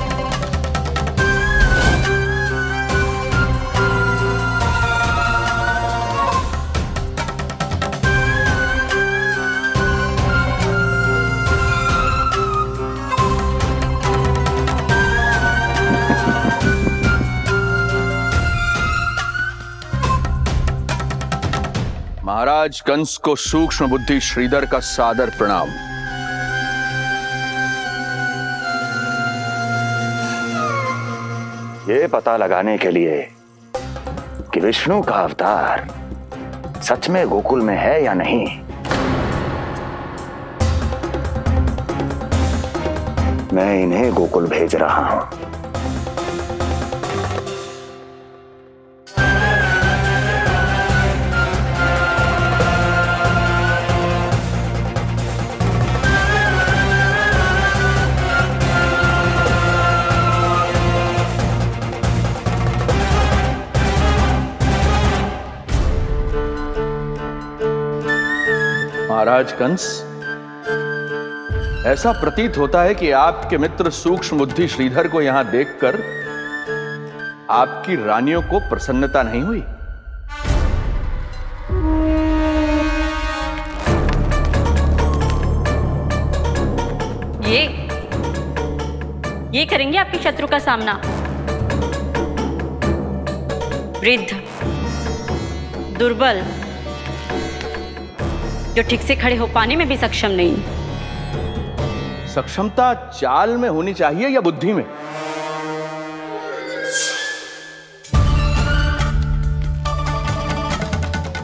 महाराज कंस को सूक्ष्म बुद्धि श्रीधर का सादर प्रणाम। ये पता लगाने के लिए कि विष्णु का अवतार सच में गोकुल में है या नहीं, मैं इन्हें गोकुल भेज रहा हूं। महाराज कंस, ऐसा प्रतीत होता है कि आपके मित्र सूक्ष्म बुद्धि श्रीधर को यहां देखकर आपकी रानियों को प्रसन्नता नहीं हुई। ये करेंगे आपके शत्रु का सामना। वृद्ध, दुर्बल, जो ठीक से खड़े हो पाने में भी सक्षम नहीं। सक्षमता चाल में होनी चाहिए या बुद्धि में?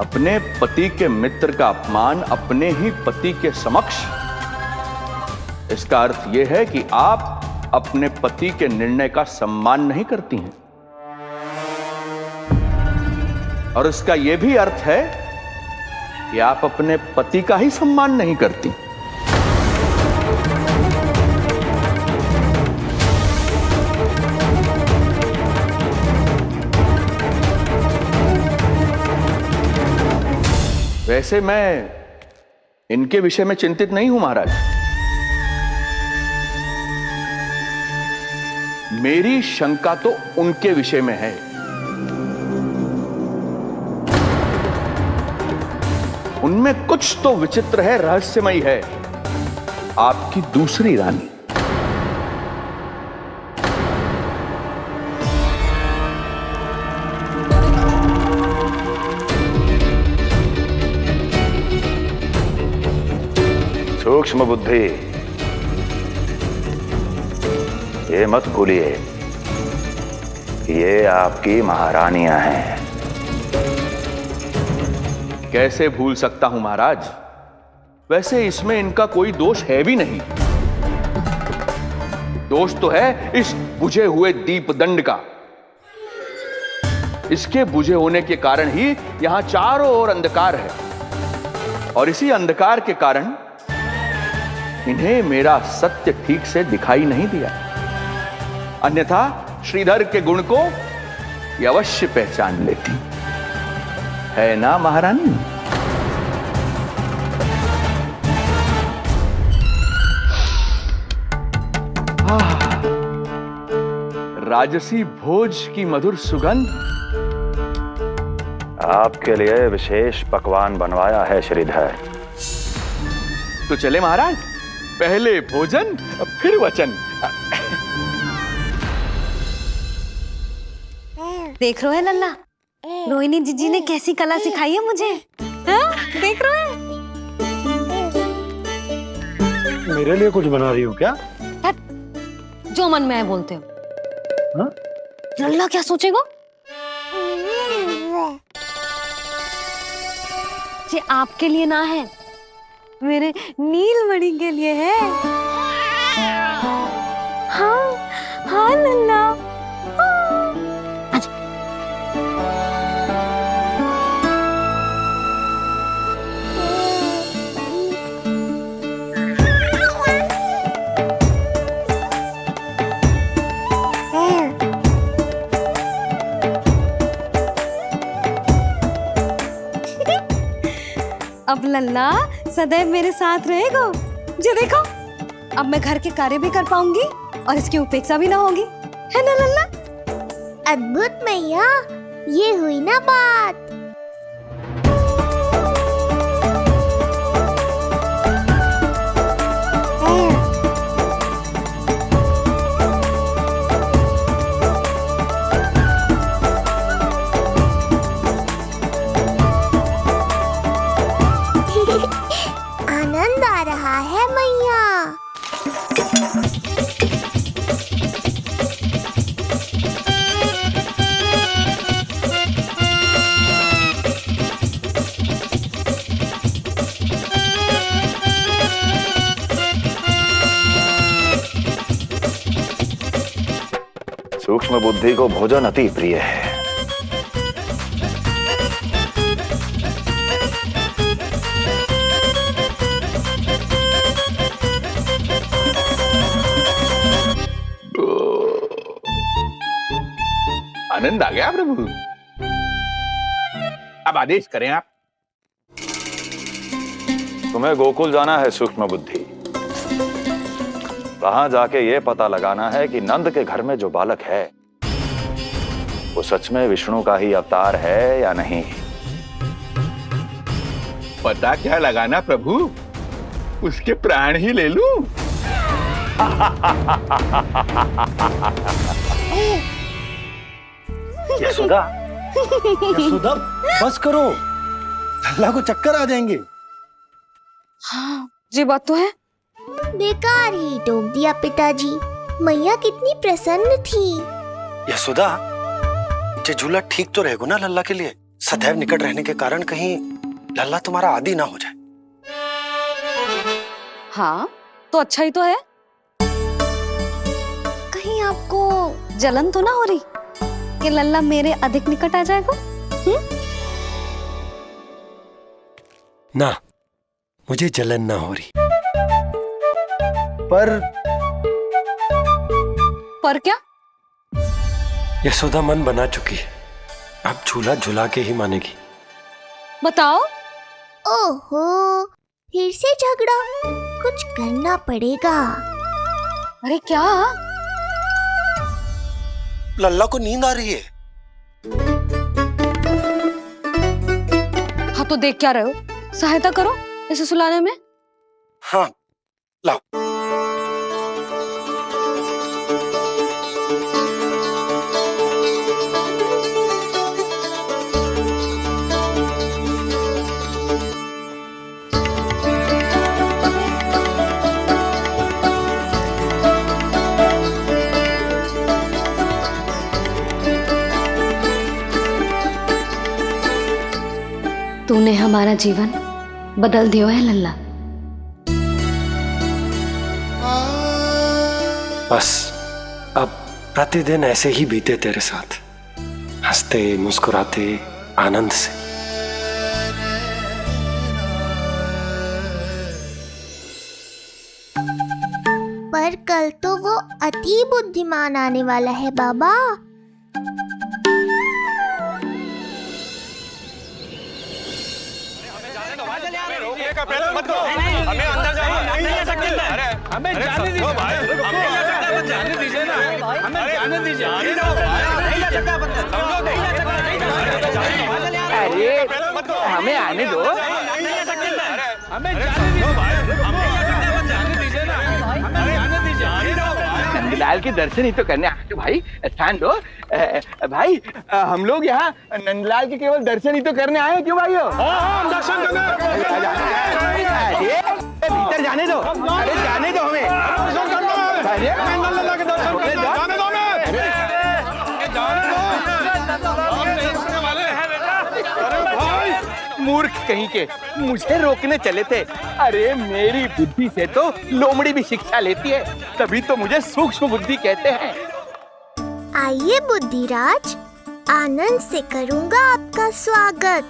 अपने पति के मित्र का अपमान अपने ही पति के समक्ष, इसका अर्थ यह है कि आप अपने पति के निर्णय का सम्मान नहीं करती हैं। और इसका यह भी अर्थ है कि आप अपने पति का ही सम्मान नहीं करती। वैसे मैं इनके विषय में चिंतित नहीं हूं महाराज। मेरी शंका तो उनके विषय में है। उनमें कुछ तो विचित्र है, रहस्यमयी है। आपकी दूसरी रानी। सूक्ष्म बुद्धि, ये मत भूलिए कि ये आपकी महारानियां हैं। कैसे भूल सकता हूं महाराज? वैसे इसमें इनका कोई दोष है भी नहीं। दोष तो है इस बुझे हुए दीपदंड का। इसके बुझे होने के कारण ही यहां चारों ओर अंधकार है, और इसी अंधकार के कारण इन्हें मेरा सत्य ठीक से दिखाई नहीं दिया। अन्यथा श्रीधर के गुण को ये अवश्य पहचान लेती, है ना महारानी? राजसी भोज की मधुर सुगंध। आपके लिए विशेष पकवान बनवाया है श्रीधर। तो चले महाराज, पहले भोजन फिर वचन। देख रहे हो लल्ला, रोहिणी जीजी ने कैसी कला सिखाई है मुझे। हाँ? देख रहे हो? मेरे लिए कुछ बना रही हो क्या? जो मन में है बोलते हो। हाँ? लल्ला क्या सोचेगा? ये आपके लिए ना है, मेरे नीलमणि के लिए है। हाँ हाँ लल्ला। अब लल्ला सदैव मेरे साथ रहेगा। जो देखो, अब मैं घर के कार्य भी कर पाऊंगी और इसकी उपेक्षा भी ना होगी, है ना लल्ला? अद्भुत मैया, ये हुई ना बात। आनंद आ रहा है मैया। सूक्ष्म बुद्धि को भोजन अति प्रिय है। आनंद आ गया प्रभु। अब आदेश करें आप। तुम्हें गोकुल जाना है सूक्ष्म बुद्धि। वहां जाके ये पता लगाना है कि नंद के घर में जो बालक है वो सच में विष्णु का ही अवतार है या नहीं। पता क्या लगाना प्रभु, उसके प्राण ही ले लूं। यशोदा, यशोदा बस करो, लल्ला को चक्कर आ जाएंगे। हाँ, ये बात तो है। बेकार ही टोक दिया पिताजी। मैया कितनी प्रसन्न थी। यशोदा, ये झूला ठीक तो रहेगा ना लल्ला के लिए? सदैव निकट रहने के कारण कहीं लल्ला तुम्हारा आदी ना हो जाए। हाँ, तो अच्छा ही तो है। कहीं आपको जलन तो ना हो रही कि लल्ला मेरे अधिक निकट आ जाएगा? ना, मुझे जलन ना हो रही। पर क्या? यशोदा मन बना चुकी है, अब झूला झूला के ही मानेगी। बताओ। ओहो, फिर से झगड़ा। कुछ करना पड़ेगा। अरे क्या? लल्ला को नींद आ रही है। हाँ तो देख क्या रहे हो? सहायता करो इसे सुलाने में। हाँ, लाओ। तूने हमारा जीवन बदल दिया है लल्ला। बस अब प्रतिदिन ऐसे ही बीते तेरे साथ, हंसते मुस्कुराते आनंद से। पर कल तो वो अति बुद्धिमान आने वाला है बाबा। हमें अंदर नहीं ले सकते। अरे हमें जाने दीजिए भाई, हमें जाने दीजिए ना, हमें जाने दीजिए। नहीं ले सकता बंदा, समझो नहीं ले सकता, नहीं ले सकता। अरे हमें आने दो। हमें जाने दीजिए भाई, हमें जाने दीजिए ना, हमें जाने दीजिए। नंदलाल के दर्शन ही तो करने आए थे भाई, स्थान दो। भाई हम लोग यहाँ नंदलाल के केवल दर्शन ही तो करने आए हैं, क्यों भाई? हम दर्शन भीतर जाने दो। अरे जाने दो हमें। मूर्ख कहीं के, मुझे रोकने चले थे। अरे मेरी बुद्धि से तो लोमड़ी भी शिक्षा लेती है, तभी तो मुझे सूक्ष्म बुद्धि कहते हैं। आइए बुद्धिराज, आनंद से करूंगा आपका स्वागत।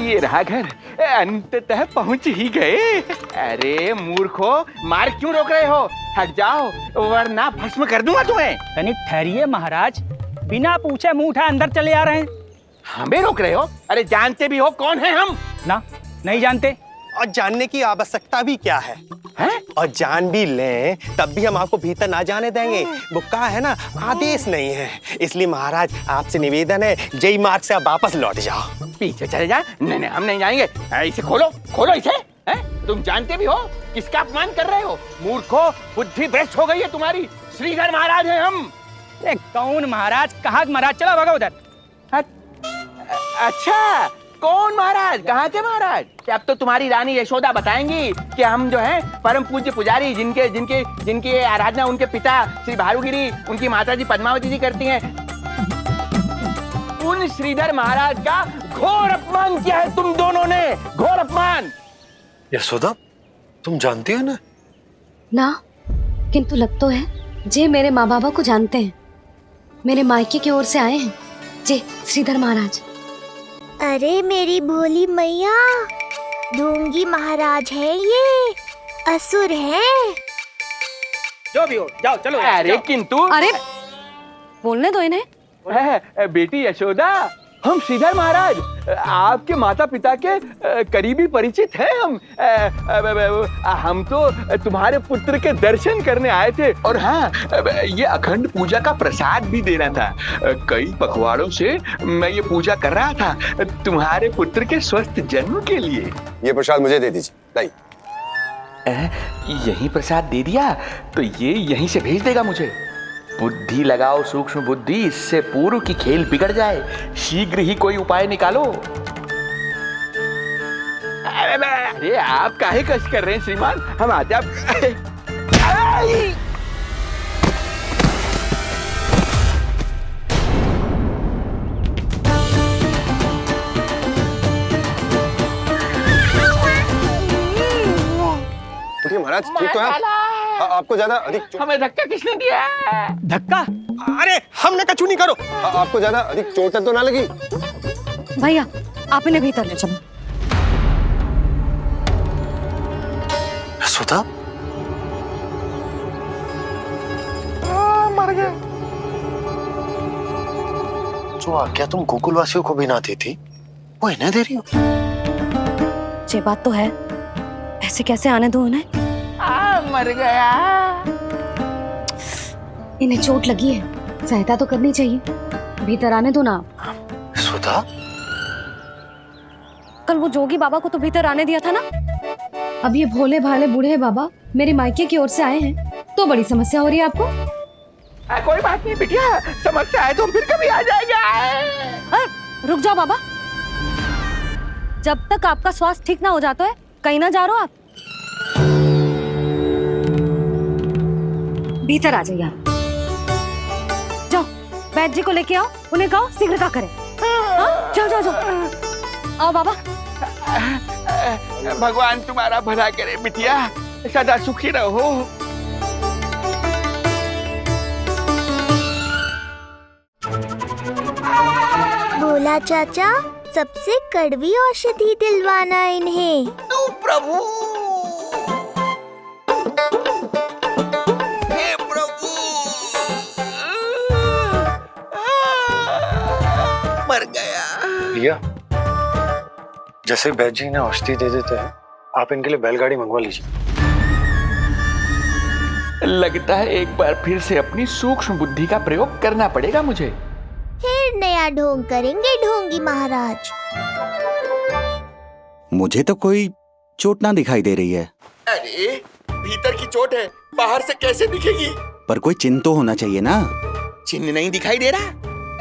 ये रहा घर, अंततः पहुंच ही गए। अरे मूर्खो, मार क्यों रोक रहे हो? हट जाओ वरना भस्म कर दूंगा तुम्हें। तनिक ठहरिए महाराज, बिना पूछे मुंह उठा अंदर चले आ रहे हैं। हमें रोक रहे हो? अरे जानते भी हो कौन है हम? ना, नहीं जानते। और जानने की आवश्यकता भी क्या है? और जान भी लें तब भी हम आपको भीतर ना जाने देंगे। वो कहा है ना, आदेश नहीं है। इसलिए महाराज आपसे निवेदन है, जय मार्ग से आप वापस लौट जाओ। पीछे चले जा। नहीं नहीं, हम नहीं जाएंगे। इसे खोलो, खोलो इसे। तुम जानते भी हो किसका अपमान कर रहे हो? मूर्खो, बुद्धि भ्रष्ट हो गई है तुम्हारी। श्रीधर महाराज हैं हम। कौन महाराज? कहाँ महाराज? चला भागा उधर। अच्छा, कौन महाराज? कहाँ के महाराज? अब तो तुम्हारी रानी यशोदा बताएंगी कि हम जो है परम पूज्य पुजारी जिनके जिनके जिनकी आराधना उनके पिता श्री भारुगिरी, उनकी माता जी पद्मावती जी करती हैं, उन श्रीधर महाराज का घोर अपमान किया है तुम दोनों ने, घोर अपमान। यशोदा, तुम जानती हो ना? ना, किंतु लग तो है जे मेरे माँ बाबा को जानते हैं। मेरे मायके की ओर से आए हैं जे श्रीधर महाराज। अरे मेरी भोली मैया, ढोंगी महाराज है ये, असुर है। जो भी हो, जाओ चलो। अरे किंतु, अरे बोलने दो इन्हें। बेटी यशोदा, हम श्रीधर महाराज आपके माता पिता के करीबी परिचित हैं। हम तो तुम्हारे पुत्र के दर्शन करने आए थे, और हाँ, ये अखंड पूजा का प्रसाद भी देना था। कई पखवाड़ों से मैं ये पूजा कर रहा था तुम्हारे पुत्र के स्वस्थ जन्म के लिए। ये प्रसाद मुझे दे दीजिए। यही प्रसाद दे दिया तो ये यहीं से भेज देगा मुझे। बुद्धि लगाओ सूक्ष्म बुद्धि, इससे पूर्व की खेल बिगड़ जाए, शीघ्र ही कोई उपाय निकालो। अरे आप काहे कष्ट कर रहे हैं श्रीमान, हम आते आप। महाराज ठीक तो है? आपको ज्यादा अधिक हमें धक्का किसने दिया? धक्का? अरे हमने कछु नहीं करो। आपको ज्यादा अधिक चोट तो ना लगी? भैया आप इन्हें भीतर ले चलो। यशोदा, मर गया। जो आज्ञा तुम गोकुलवासियों को भी ना दी थी, वो इन्हें दे रही हो? ये बात तो है, ऐसे कैसे आने दो उन्हें? मर गया। इन्हें चोट लगी है, सहायता तो करनी चाहिए, भीतर आने दो ना। सुधा, कल वो जोगी बाबा को तो भीतर आने दिया था ना? अब ये भोले भाले बूढ़े बाबा मेरे मायके की ओर से आए हैं, तो बड़ी समस्या हो रही है आपको? कोई बात नहीं बिटिया, समस्या है तो फिर कभी आ जाएगा। रुक जाओ बाबा, जब तक आपका स्वास्थ्य ठीक ना हो जाता है कहीं ना जा रहे हो आप। भीतर आ जाइए आप। जाओ वैद्य जी को लेके आओ, उन्हें कहो शीघ्रता करें। हाँ? जाओ जाओ जाओ, आओ बाबा। भगवान तुम्हारा भला करे बिटिया, सदा सुखी रहो। बोला चाचा, सबसे कड़वी औषधि दिलवाना इन्हें। प्रभु, मर गया। भैया, जैसे वैद्य जी ने औषधि दे देते हैं, आप इनके लिए बैलगाड़ी मंगवा लीजिए। लगता है एक बार फिर से अपनी सूक्ष्म बुद्धि का प्रयोग करना पड़ेगा मुझे। फिर नया ढोंग करेंगे ढोंगी महाराज। मुझे तो कोई चोट ना दिखाई दे रही है। अरे भीतर की चोट है, बाहर से कैसे दिखेगी? पर कोई चिन्ह तो होना चाहिए ना। चिन्ह नहीं दिखाई दे रहा?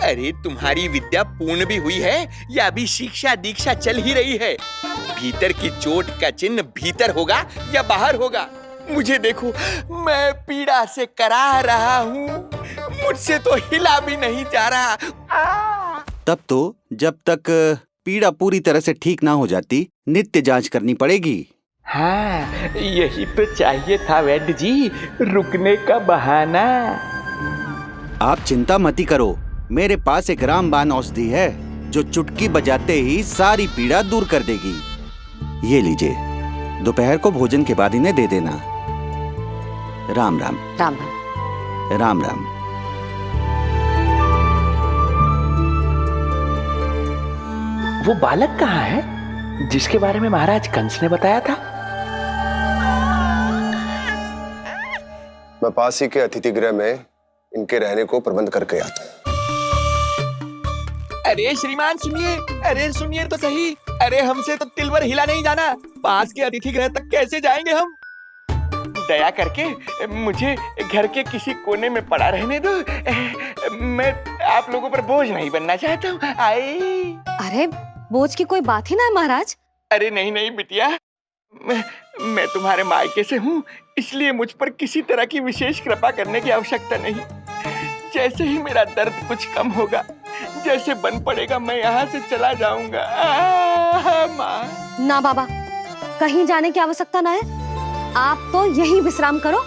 अरे तुम्हारी विद्या पूर्ण भी हुई है या अभी शिक्षा दीक्षा चल ही रही है? भीतर की चोट का चिन्ह भीतर होगा या बाहर होगा? मुझे देखो, मैं पीड़ा से करा रहा हूँ, मुझसे तो हिला भी नहीं जा रहा। तब तो जब तक पीड़ा पूरी तरह से ठीक ना हो जाती, नित्य जांच करनी पड़ेगी। हाँ, यही तो चाहिए था वैद्य जी, रुकने का बहाना। आप चिंता मती करो, मेरे पास एक रामबाण औषधि है जो चुटकी बजाते ही सारी पीड़ा दूर कर देगी। ये लीजिए, दोपहर को भोजन के बाद इन्हें दे देना। राम राम। राम राम। राम राम। वो बालक कहाँ है जिसके बारे में महाराज कंस ने बताया था? मैं पास ही के अतिथि गृह में इनके रहने को प्रबंध करके आता हूँ। अरे श्रीमान सुनिए, अरे सुनिए तो सही। अरे हमसे तो तिलवर हिला नहीं जाना, पास के अतिथि गृह तक कैसे जाएंगे हम? दया करके मुझे घर के किसी कोने में पड़ा रहने दो, मैं आप लोगों पर बोझ नहीं बनना चाहता हूँ। आई। अरे बोझ की कोई बात ही ना है महाराज। अरे नहीं नहीं बिटिया, मैं तुम्हारे मायके से हूँ, इसलिए मुझ पर किसी तरह की विशेष कृपा करने की आवश्यकता नहीं। जैसे ही मेरा दर्द कुछ कम होगा, जैसे बन पड़ेगा, मैं यहाँ से चला जाऊंगा। माँ। ना बाबा, कहीं जाने की आवश्यकता ना है, आप तो यहीं विश्राम करो।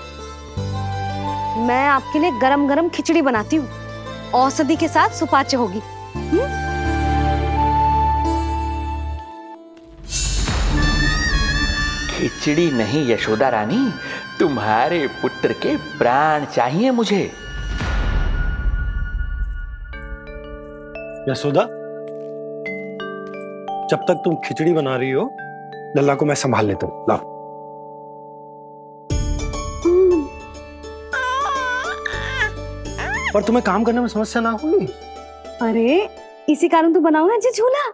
मैं आपके लिए गरम गरम खिचड़ी बनाती हूँ, औषधि के साथ सुपाच्य होगी। खिचड़ी नहीं यशोदा रानी, तुम्हारे पुत्र के प्राण चाहिए मुझे। यशोदा, जब तक तुम खिचड़ी बना रही हो, लल्ला को मैं संभाल लेता हूँ। लाओ। पर तुम्हें काम करने में समस्या ना होगी? अरे इसी कारण तो बनाओ ना जी झूला।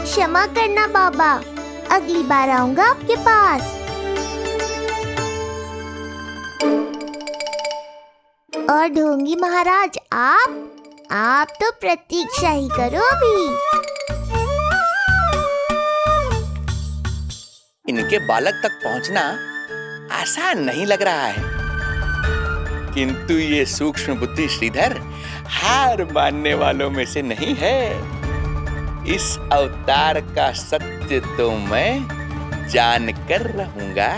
क्षमा करना बाबा, अगली बार आऊंगा आपके पास। और ढोंगी महाराज, आप तो प्रतीक्षा ही करो अभी। इनके बालक तक पहुंचना आसान नहीं लग रहा है, किंतु ये सूक्ष्म बुद्धि श्रीधर हार मानने वालों में से नहीं है। इस अवतार का सत्य तो मैं जान कर रहूंगा।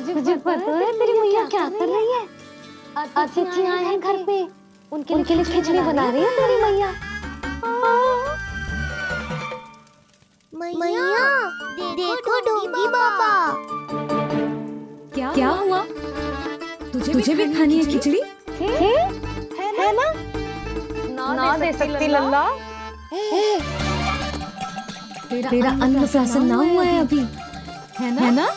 तुझे पता है तेरी मैया क्या कर रही है? अतिथि आए हैं घर पे, उनके लिए खिचड़ी बना रही है तेरी मैया। मैया, देखो ढोंगी बाबा। क्या हुआ? तुझे भी खानी है खिचड़ी? है ना? ना दे सकती लल्ला। तेरा अन्नप्राशन ना हुआ है अभी, है ना?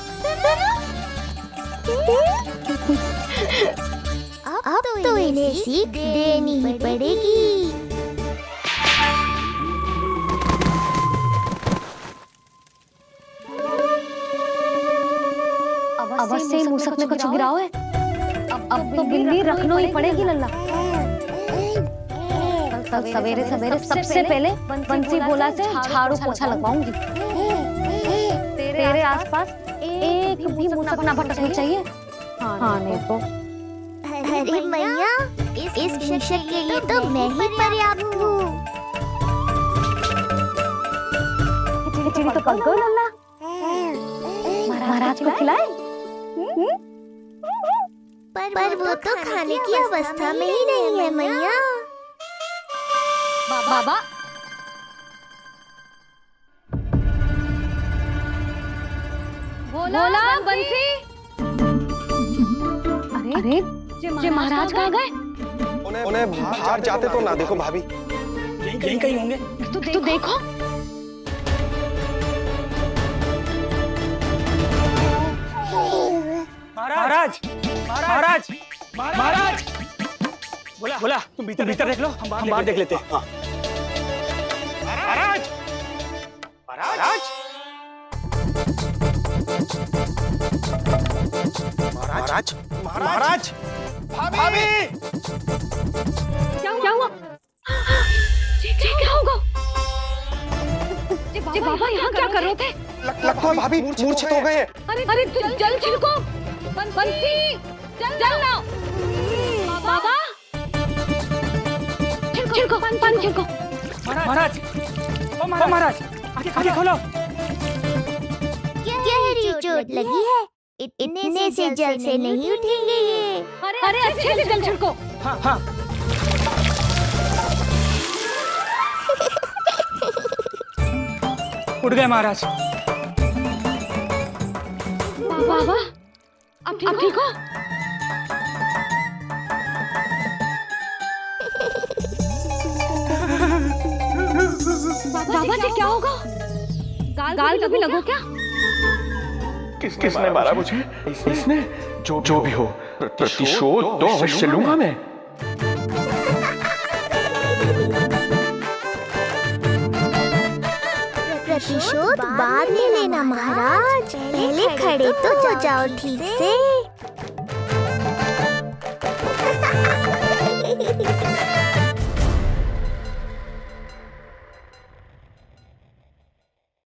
अब तो इन्हें सीख देनी ही पड़ेगी। अवश्य ही मूसक में कुछ गिराओ है। अब तो बिल्ली रखनो ही पड़ेगी लल्ला। कल सवेरे सवेरे सबसे पहले बंसी गोला से झाड़ू पोछा लगवाऊंगी। तेरे आसपास एक भी मूसक ना भटकनी चाहिए। हाँ नहीं तो। अरे मैया, इस मिशन के लिए तो मैं ही पर्याप्त हूँ। खिचड़ी तो पक गई लल्ला। महाराज को खिलाए? पर वो तो खाने की अवस्था में ही नहीं है मैया। बाबा, बोला बंसी। अरे ये महाराज कहाँ गए? उन्हें बाहर जाते तो ना देखो भाभी। यहीं कहीं होंगे। तू देखो। महाराज, महाराज, महाराज। बोला तुम भीतर देख लो, हम बाहर देख लेते हैं। महाराज, महाराज, महाराज, महाराज, भाभी। क्या हुआ? क्या होगा? बाबा यहाँ क्या कर रहे थे? लगता है भाभी मूर्छित हो गए हैं। अरे जल छिड़को। बंसी, जल लाओ। बाबा, छिड़को, पानी छिड़को। महाराज, ओ महाराज, आंखें खोलो। गहरी चोट लगी है, इतने से जल से नहीं उठेंगे ये। अरे अच्छे से जल छिड़को। हाँ हाँ। उठ गए महाराज। बाबा अब ठीक हो? बाबा जी क्या होगा? गाल कभी लगो क्या? किसने मारा मुझे? इसने? जो भी हो, प्रतिशोध तो अवश्य लूंगा मैं। प्रतिशोध बाद में लेना महाराज, पहले खड़े तो हो जाओ ठीक से।